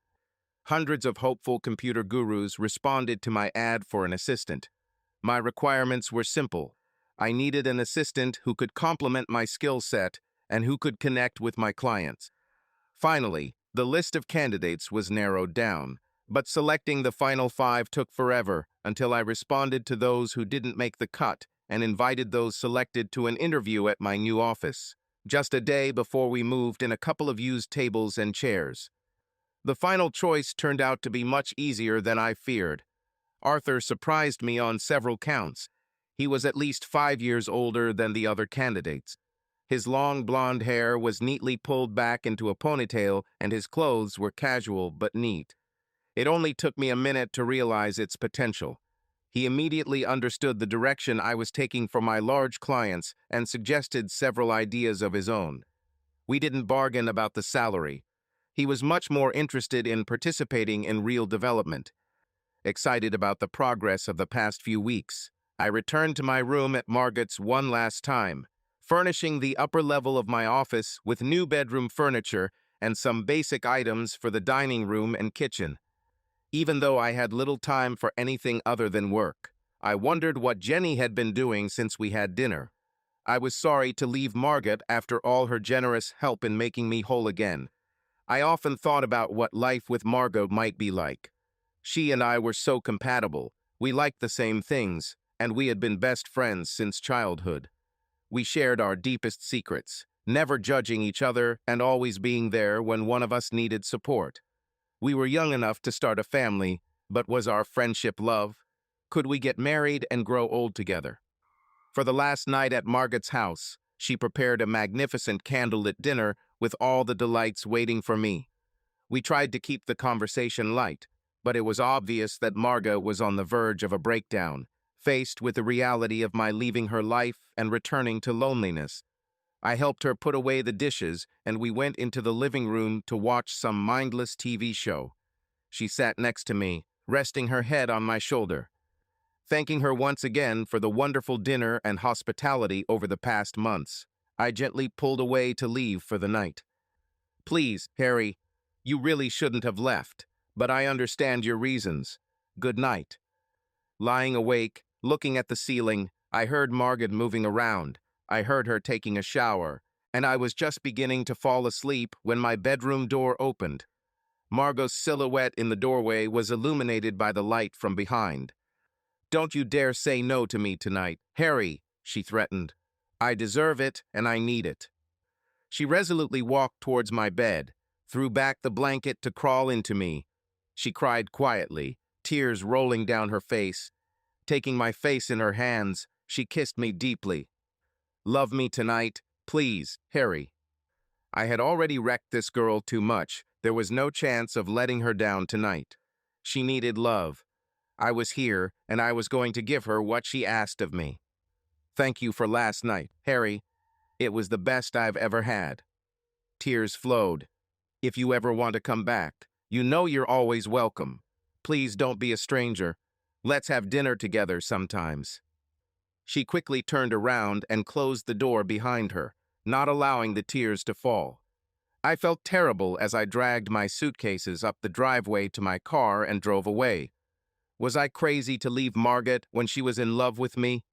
Hundreds of hopeful computer gurus responded to my ad for an assistant. My requirements were simple. I needed an assistant who could complement my skill set and who could connect with my clients. Finally, the list of candidates was narrowed down, but selecting the final 5 took forever until I responded to those who didn't make the cut and invited those selected to an interview at my new office, just a day before we moved in a couple of used tables and chairs. The final choice turned out to be much easier than I feared. Arthur surprised me on several counts. He was at least 5 years older than the other candidates. His long blonde hair was neatly pulled back into a ponytail, and his clothes were casual but neat. It only took me a minute to realize its potential. He immediately understood the direction I was taking for my large clients and suggested several ideas of his own. We didn't bargain about the salary. He was much more interested in participating in real development. Excited about the progress of the past few weeks, I returned to my room at Margot's one last time, furnishing the upper level of my office with new bedroom furniture and some basic items for the dining room and kitchen. Even though I had little time for anything other than work, I wondered what Jenny had been doing since we had dinner. I was sorry to leave Margot after all her generous help in making me whole again. I often thought about what life with Margot might be like. She and I were so compatible, we liked the same things, and we had been best friends since childhood. We shared our deepest secrets, never judging each other and always being there when one of us needed support. We were young enough to start a family, but was our friendship love? Could we get married and grow old together? For the last night at Margot's house, she prepared a magnificent candlelit dinner with all the delights waiting for me. We tried to keep the conversation light, but it was obvious that Margot was on the verge of a breakdown, faced with the reality of my leaving her life and returning to loneliness. I helped her put away the dishes, and we went into the living room to watch some mindless TV show. She sat next to me, resting her head on my shoulder. Thanking her once again for the wonderful dinner and hospitality over the past months, I gently pulled away to leave for the night. Please, Harry, you really shouldn't have left, but I understand your reasons. Good night. Lying awake, looking at the ceiling, I heard Margot moving around. I heard her taking a shower, and I was just beginning to fall asleep when my bedroom door opened. Margot's silhouette in the doorway was illuminated by the light from behind. Don't you dare say no to me tonight, Harry, she threatened. I deserve it, and I need it. She resolutely walked towards my bed, threw back the blanket to crawl into me. She cried quietly, tears rolling down her face. Taking my face in her hands, she kissed me deeply. Love me tonight, please, Harry. I had already wrecked this girl too much. There was no chance of letting her down tonight. She needed love. I was here, and I was going to give her what she asked of me. Thank you for last night, Harry. It was the best I've ever had. Tears flowed. If you ever want to come back, you know you're always welcome. Please don't be a stranger. Let's have dinner together sometimes. She quickly turned around and closed the door behind her, not allowing the tears to fall. I felt terrible as I dragged my suitcases up the driveway to my car and drove away. Was I crazy to leave Margot when she was in love with me?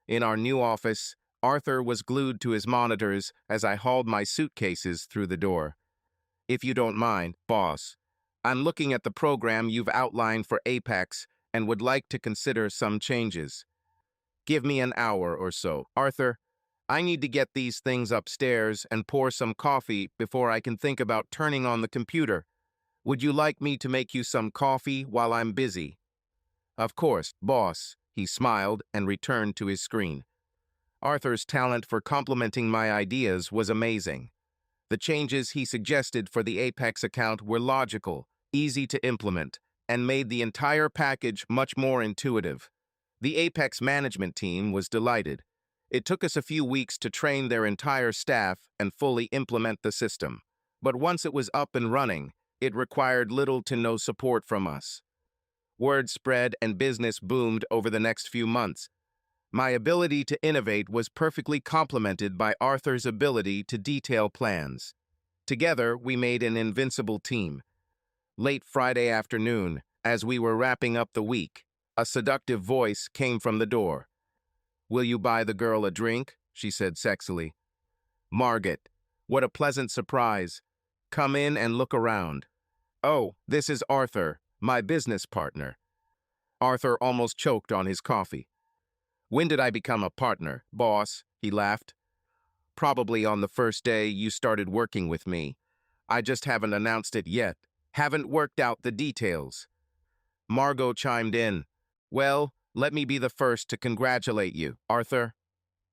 In our new office, Arthur was glued to his monitors as I hauled my suitcases through the door. If you don't mind, boss, I'm looking at the program you've outlined for Apex and would like to consider some changes. Give me an hour or so. Arthur, I need to get these things upstairs and pour some coffee before I can think about turning on the computer. Would you like me to make you some coffee while I'm busy? Of course, boss, he smiled and returned to his screen. Arthur's talent for complimenting my ideas was amazing. The changes he suggested for the Apex account were logical, easy to implement, and made the entire package much more intuitive. The Apex management team was delighted. It took us a few weeks to train their entire staff and fully implement the system. But once it was up and running, it required little to no support from us. Word spread and business boomed over the next few months. My ability to innovate was perfectly complemented by Arthur's ability to detail plans. Together, we made an invincible team. Late Friday afternoon, as we were wrapping up the week, a seductive voice came from the door. Will you buy the girl a drink? She said sexily. Margot, what a pleasant surprise. Come in and look around. Oh, this is Arthur, my business partner. Arthur almost choked on his coffee. When did I become a partner, boss? He laughed. Probably on the first day you started working with me. I just haven't announced it yet. Haven't worked out the details. Margot chimed in. Well, let me be the first to congratulate you, Arthur.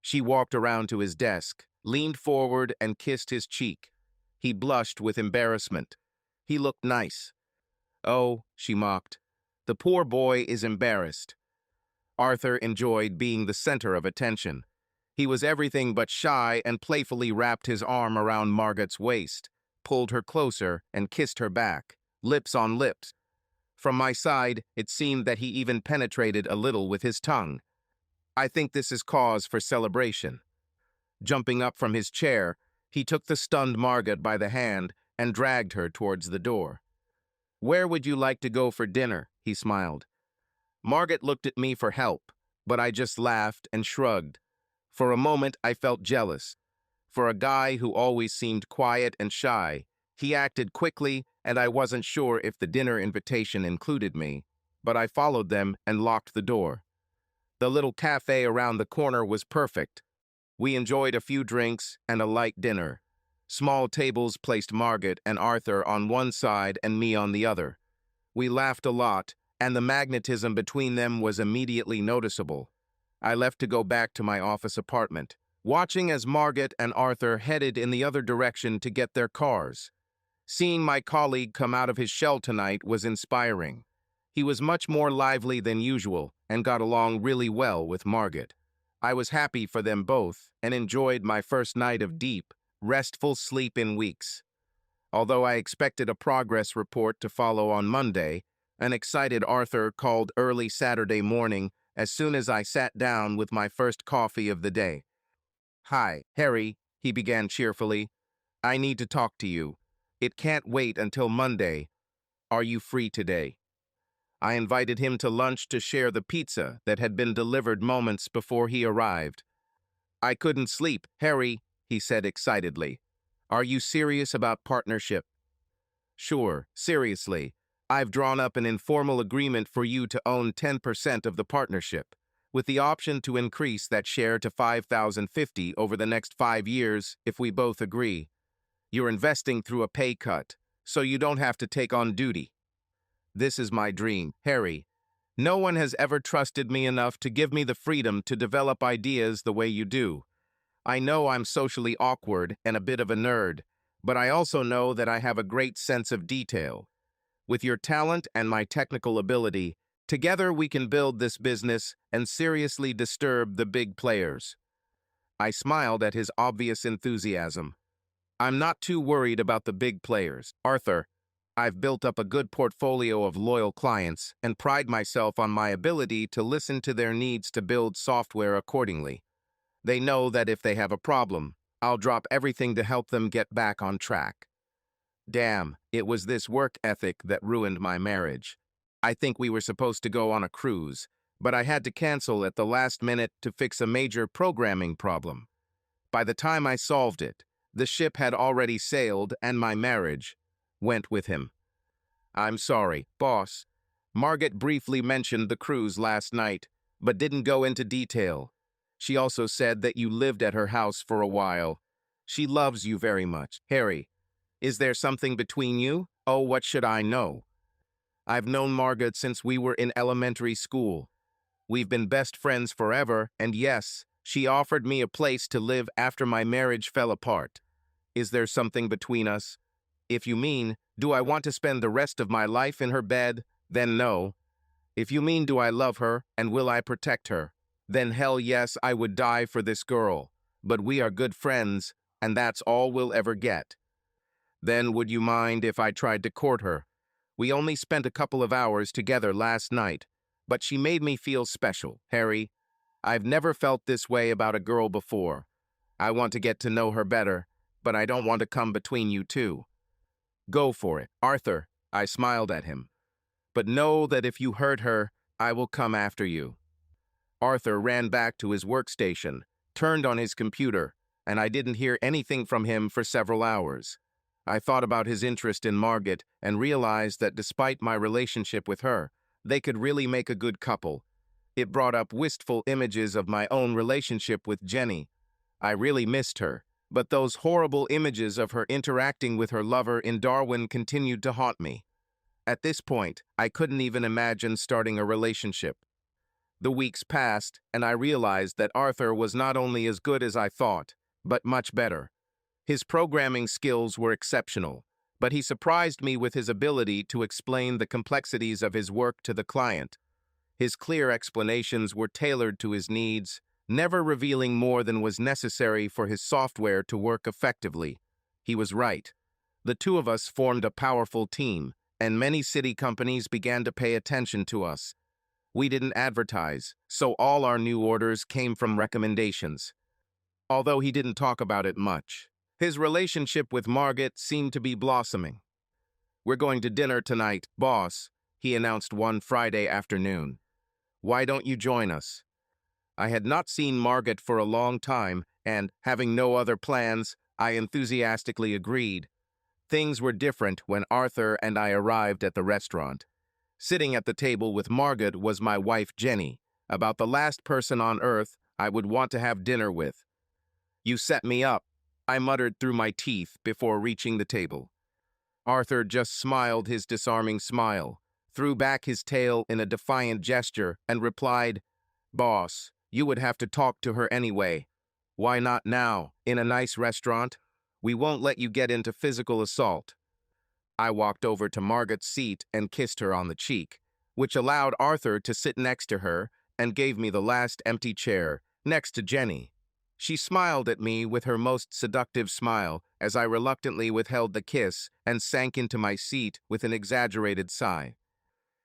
She walked around to his desk, leaned forward and kissed his cheek. He blushed with embarrassment. He looked nice. "Oh," she mocked, "the poor boy is embarrassed." Arthur enjoyed being the center of attention. He was everything but shy and playfully wrapped his arm around Margot's waist, pulled her closer, and kissed her back, lips on lips. From my side, it seemed that he even penetrated a little with his tongue. I think this is cause for celebration. Jumping up from his chair, he took the stunned Margot by the hand and dragged her towards the door. "Where would you like to go for dinner?" he smiled. Margot looked at me for help, but I just laughed and shrugged. For a moment, I felt jealous. For a guy who always seemed quiet and shy, he acted quickly, and I wasn't sure if the dinner invitation included me, but I followed them and locked the door. The little cafe around the corner was perfect. We enjoyed a few drinks and a light dinner. Small tables placed Margot and Arthur on one side and me on the other. We laughed a lot, and the magnetism between them was immediately noticeable. I left to go back to my office apartment, watching as Margot and Arthur headed in the other direction to get their cars. Seeing my colleague come out of his shell tonight was inspiring. He was much more lively than usual and got along really well with Margot. I was happy for them both and enjoyed my first night of deep, restful sleep in weeks. Although I expected a progress report to follow on Monday, an excited Arthur called early Saturday morning as soon as I sat down with my first coffee of the day. "Hi, Harry," he began cheerfully. "I need to talk to you. It can't wait until Monday. Are you free today?" I invited him to lunch to share the pizza that had been delivered moments before he arrived. "I couldn't sleep, Harry," he said excitedly. "Are you serious about partnership?" "Sure, seriously. I've drawn up an informal agreement for you to own 10% of the partnership, with the option to increase that share to 5,050 over the next 5 years if we both agree. You're investing through a pay cut, so you don't have to take on duty. This is my dream, Harry. No one has ever trusted me enough to give me the freedom to develop ideas the way you do. I know I'm socially awkward and a bit of a nerd, but I also know that I have a great sense of detail. With your talent and my technical ability, together we can build this business and seriously disturb the big players." I smiled at his obvious enthusiasm. "I'm not too worried about the big players, Arthur. I've built up a good portfolio of loyal clients and pride myself on my ability to listen to their needs to build software accordingly. They know that if they have a problem, I'll drop everything to help them get back on track." Damn, it was this work ethic that ruined my marriage. I think we were supposed to go on a cruise, but I had to cancel at the last minute to fix a major programming problem. By the time I solved it, the ship had already sailed and my marriage went with him. "I'm sorry, boss." Margot briefly mentioned the cruise last night, but didn't go into detail. She also said that you lived at her house for a while. She loves you very much, Harry. Is there something between you? Oh, what should I know? I've known Margot since we were in elementary school. We've been best friends forever, and yes, she offered me a place to live after my marriage fell apart. Is there something between us? If you mean, do I want to spend the rest of my life in her bed? Then no. If you mean, do I love her, and will I protect her? Then hell yes, I would die for this girl. But we are good friends, and that's all we'll ever get. Then would you mind if I tried to court her? We only spent a couple of hours together last night, but she made me feel special, Harry. I've never felt this way about a girl before. I want to get to know her better, but I don't want to come between you two. Go for it, Arthur. I smiled at him. But know that if you hurt her, I will come after you. Arthur ran back to his workstation, turned on his computer, and I didn't hear anything from him for several hours. I thought about his interest in Margot and realized that despite my relationship with her, they could really make a good couple. It brought up wistful images of my own relationship with Jenny. I really missed her, but those horrible images of her interacting with her lover in Darwin continued to haunt me. At this point, I couldn't even imagine starting a relationship. The weeks passed, and I realized that Arthur was not only as good as I thought, but much better. His programming skills were exceptional, but he surprised me with his ability to explain the complexities of his work to the client. His clear explanations were tailored to his needs, never revealing more than was necessary for his software to work effectively. He was right. The two of us formed a powerful team, and many city companies began to pay attention to us. We didn't advertise, so all our new orders came from recommendations. Although he didn't talk about it much, his relationship with Margaret seemed to be blossoming. "We're going to dinner tonight, boss," he announced one Friday afternoon. "Why don't you join us?" I had not seen Margaret for a long time, and, having no other plans, I enthusiastically agreed. Things were different when Arthur and I arrived at the restaurant. Sitting at the table with Margaret was my wife Jenny, about the last person on earth I would want to have dinner with. "You set me up," I muttered through my teeth before reaching the table. Arthur just smiled his disarming smile, threw back his tail in a defiant gesture, and replied, "Boss, you would have to talk to her anyway. Why not now, in a nice restaurant? We won't let you get into physical assault." I walked over to Margaret's seat and kissed her on the cheek, which allowed Arthur to sit next to her and gave me the last empty chair, next to Jenny. She smiled at me with her most seductive smile as I reluctantly withheld the kiss and sank into my seat with an exaggerated sigh.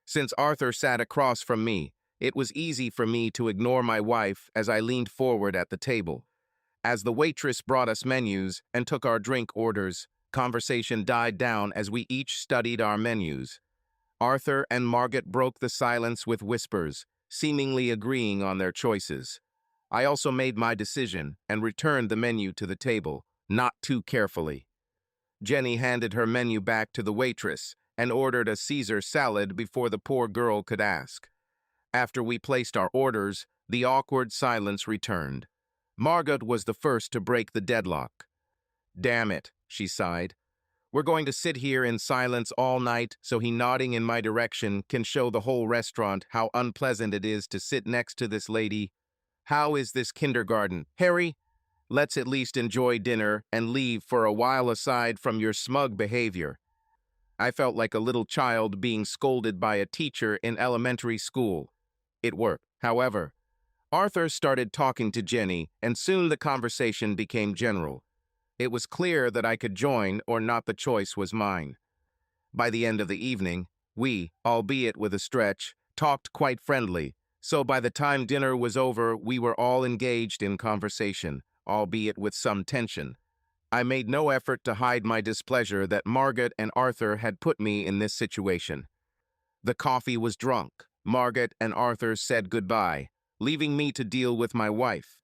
Since Arthur sat across from me, it was easy for me to ignore my wife as I leaned forward at the table. As the waitress brought us menus and took our drink orders, conversation died down as we each studied our menus. Arthur and Margaret broke the silence with whispers, seemingly agreeing on their choices. I also made my decision and returned the menu to the table, not too carefully. Jenny handed her menu back to the waitress and ordered a Caesar salad before the poor girl could ask. After we placed our orders, the awkward silence returned. Margaret was the first to break the deadlock. "Damn it," she sighed. "We're going to sit here in silence all night so he nodding in my direction can show the whole restaurant how unpleasant it is to sit next to this lady. How is this kindergarten? Harry, let's at least enjoy dinner and leave for a while aside from your smug behavior." I felt like a little child being scolded by a teacher in elementary school. It worked. However, Arthur started talking to Jenny, and soon the conversation became general. It was clear that I could join or not, the choice was mine. By the end of the evening, we, albeit with a stretch, talked quite friendly, so by the time dinner was over, we were all engaged in conversation, albeit with some tension. I made no effort to hide my displeasure that Margaret and Arthur had put me in this situation. The coffee was drunk. Margaret and Arthur said goodbye, leaving me to deal with my wife.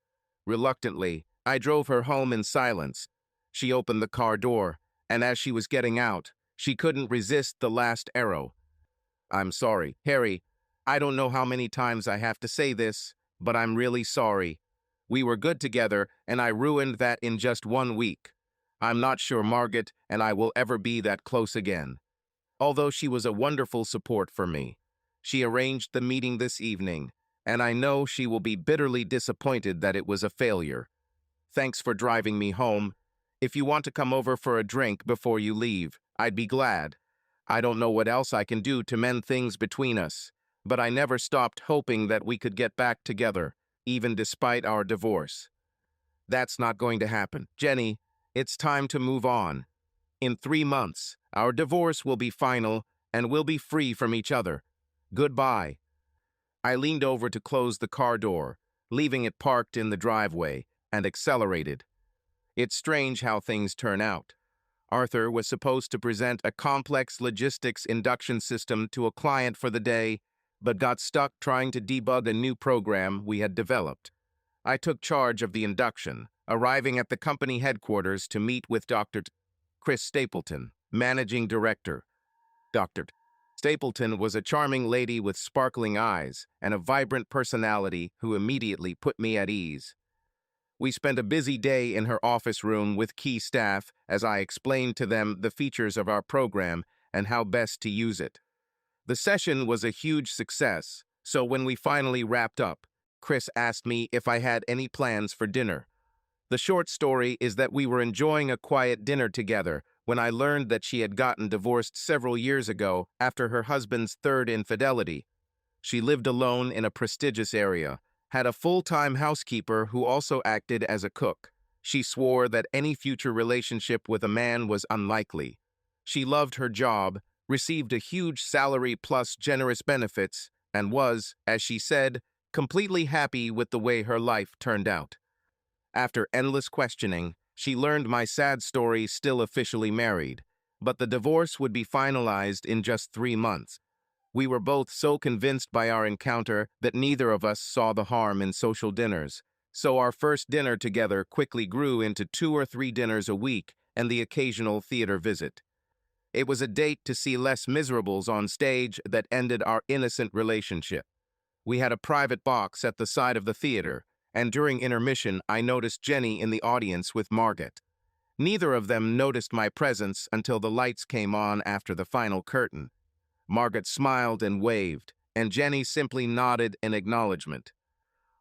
Reluctantly, I drove her home in silence. She opened the car door, and as she was getting out, she couldn't resist the last arrow. "I'm sorry, Harry. I don't know how many times I have to say this, but I'm really sorry. We were good together, and I ruined that in just 1 week. I'm not sure Margaret and I will ever be that close again." Although she was a wonderful support for me, she arranged the meeting this evening, and I know she will be bitterly disappointed that it was a failure. Thanks for driving me home. If you want to come over for a drink before you leave, I'd be glad. I don't know what else I can do to mend things between us, but I never stopped hoping that we could get back together, even despite our divorce. That's not going to happen. Jenny, it's time to move on. In 3 months, our divorce will be final and we'll be free from each other. Goodbye. I leaned over to close the car door, leaving it parked in the driveway, and accelerated. It's strange how things turn out. Arthur was supposed to present a complex logistics induction system to a client for the day, but got stuck trying to debug a new program we had developed. I took charge of the induction, arriving at the company headquarters to meet with Dr. Chris Stapleton, managing director. Dr. Stapleton was a charming lady with sparkling eyes and a vibrant personality who immediately put me at ease. We spent a busy day in her office room with key staff as I explained to them the features of our program and how best to use it. The session was a huge success, so when we finally wrapped up, Chris asked me if I had any plans for dinner. The short story is that we were enjoying a quiet dinner together when I learned that she had gotten divorced several years ago after her husband's third infidelity. She lived alone in a prestigious area, had a full-time housekeeper who also acted as a cook. She swore that any future relationship with a man was unlikely. She loved her job, received a huge salary plus generous benefits, and was, as she said, completely happy with the way her life turned out. After endless questioning, she learned my sad story still officially married, but the divorce would be finalized in just 3 months. We were both so convinced by our encounter that neither of us saw the harm in social dinners, so our first dinner together quickly grew into 2 or 3 dinners a week and the occasional theater visit. It was a date to see Les Miserables on stage that ended our innocent relationship. We had a private box at the side of the theater, and during intermission I noticed Jenny in the audience with Margot. Neither of them noticed my presence until the lights came on after the final curtain. Margot smiled and waved, and Jenny simply nodded in acknowledgement.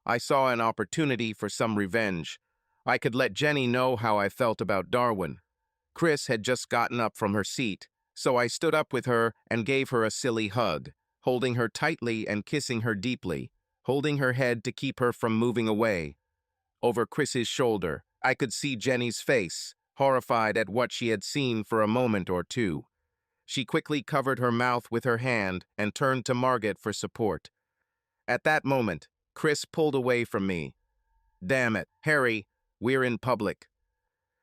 I saw an opportunity for some revenge. I could let Jenny know how I felt about Darwin. Chris had just gotten up from her seat, so I stood up with her and gave her a silly hug, holding her tightly and kissing her deeply, holding her head to keep her from moving away. Over Chris's shoulder, I could see Jenny's face, horrified at what she had seen for a moment or two. She quickly covered her mouth with her hand and turned to Margot for support. At that moment, Chris pulled away from me. "Damn it, Harry, we're in public."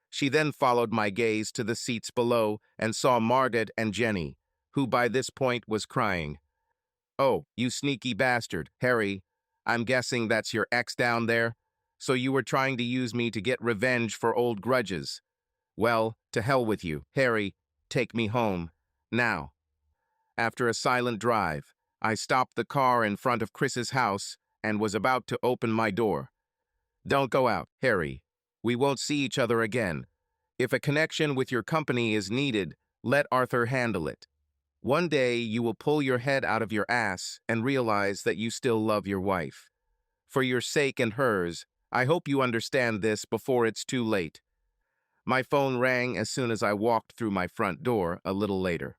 She then followed my gaze to the seats below and saw Margot and Jenny, who by this point was crying. "Oh, you sneaky bastard, Harry. I'm guessing that's your ex down there? So you were trying to use me to get revenge for old grudges. Well, to hell with you, Harry. Take me home. Now." After a silent drive, I stopped the car in front of Chris's house and was about to open my door. "Don't go out, Harry. We won't see each other again. If a connection with your company is needed, let Arthur handle it. One day you will pull your head out of your ass and realize that you still love your wife. For your sake and hers, I hope you understand this before it's too late." My phone rang as soon as I walked through my front door a little later.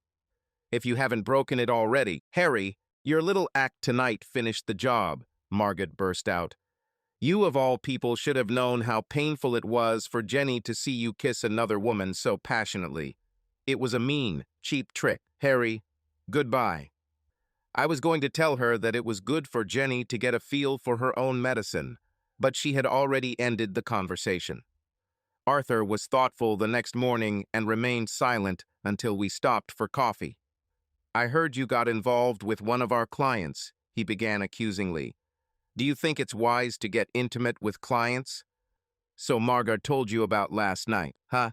"If you haven't broken it already, Harry, your little act tonight finished the job," Margot burst out. "You of all people should have known how painful it was for Jenny to see you kiss another woman so passionately. It was a mean, cheap trick, Harry. Goodbye." I was going to tell her that it was good for Jenny to get a feel for her own medicine, but she had already ended the conversation. Arthur was thoughtful the next morning and remained silent until we stopped for coffee. "I heard you got involved with one of our clients," he began accusingly. "Do you think it's wise to get intimate with clients?" "So Margot told you about last night, huh?"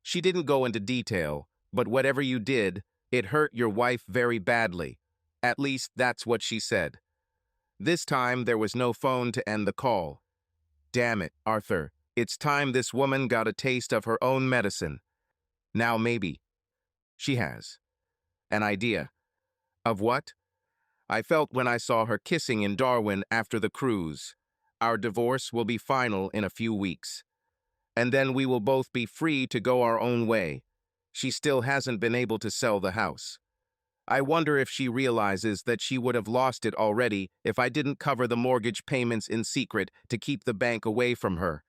"She didn't go into detail, but whatever you did, it hurt your wife very badly. At least that's what she said." This time there was no phone to end the call. "Damn it, Arthur. It's time this woman got a taste of her own medicine. Now maybe." "She has." "An idea." "Of what?" "I felt when I saw her kissing in Darwin after the cruise. Our divorce will be final in a few weeks. And then we will both be free to go our own way. She still hasn't been able to sell the house. I wonder if she realizes that she would have lost it already if I didn't cover the mortgage payments in secret to keep the bank away from her.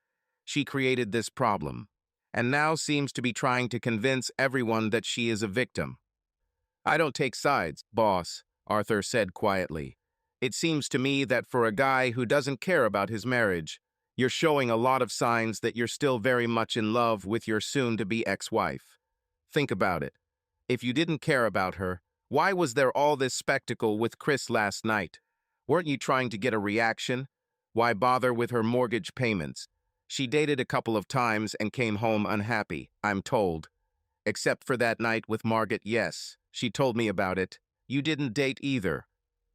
She created this problem, and now seems to be trying to convince everyone that she is a victim." "I don't take sides, boss," Arthur said quietly. "It seems to me that for a guy who doesn't care about his marriage, you're showing a lot of signs that you're still very much in love with your soon-to-be ex-wife. Think about it. If you didn't care about her, why was there all this spectacle with Chris last night? Weren't you trying to get a reaction? Why bother with her mortgage payments? She dated a couple of times and came home unhappy, I'm told. Except for that night with Margot, yes. She told me about it. You didn't date either.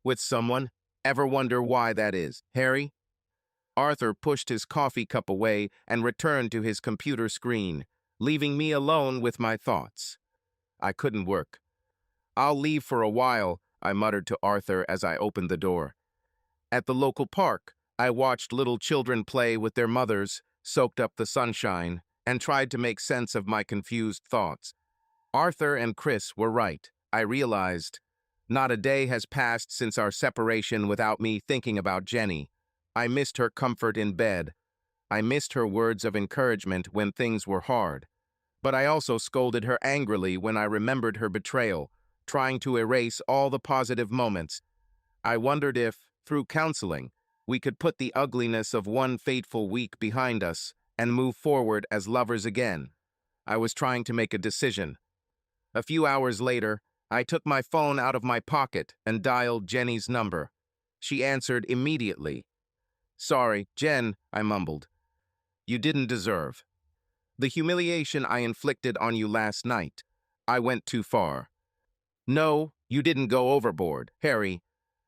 With someone? Ever wonder why that is, Harry?" Arthur pushed his coffee cup away and returned to his computer screen, leaving me alone with my thoughts. I couldn't work. "I'll leave for a while," I muttered to Arthur as I opened the door. At the local park, I watched little children play with their mothers, soaked up the sunshine, and tried to make sense of my confused thoughts. Arthur and Chris were right, I realized. Not a day has passed since our separation without me thinking about Jenny. I missed her comfort in bed. I missed her words of encouragement when things were hard. But I also scolded her angrily when I remembered her betrayal, trying to erase all the positive moments. I wondered if, through counseling, we could put the ugliness of one fateful week behind us and move forward as lovers again. I was trying to make a decision. A few hours later, I took my phone out of my pocket and dialed Jenny's number. She answered immediately. "Sorry, Jen," I mumbled. "You didn't deserve the humiliation I inflicted on you last night. I went too far." "No, you didn't go overboard, Harry.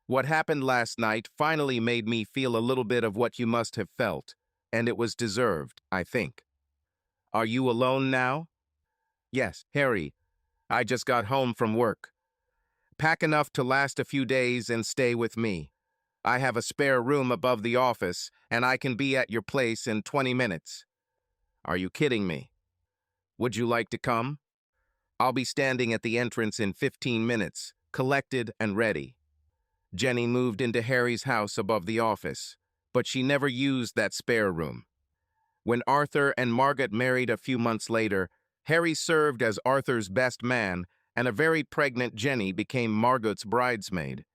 What happened last night finally made me feel a little bit of what you must have felt, and it was deserved, I think." "Are you alone now?" "Yes, Harry. I just got home from work. Pack enough to last a few days and stay with me. I have a spare room above the office, and I can be at your place in 20 minutes. "Are you kidding me? Would you like to come? I'll be standing at the entrance in 15 minutes, collected and ready." Jenny moved into Harry's house above the office, but she never used that spare room. When Arthur and Margaret married a few months later, Harry served as Arthur's best man, and a very pregnant Jenny became Margaret's bridesmaid.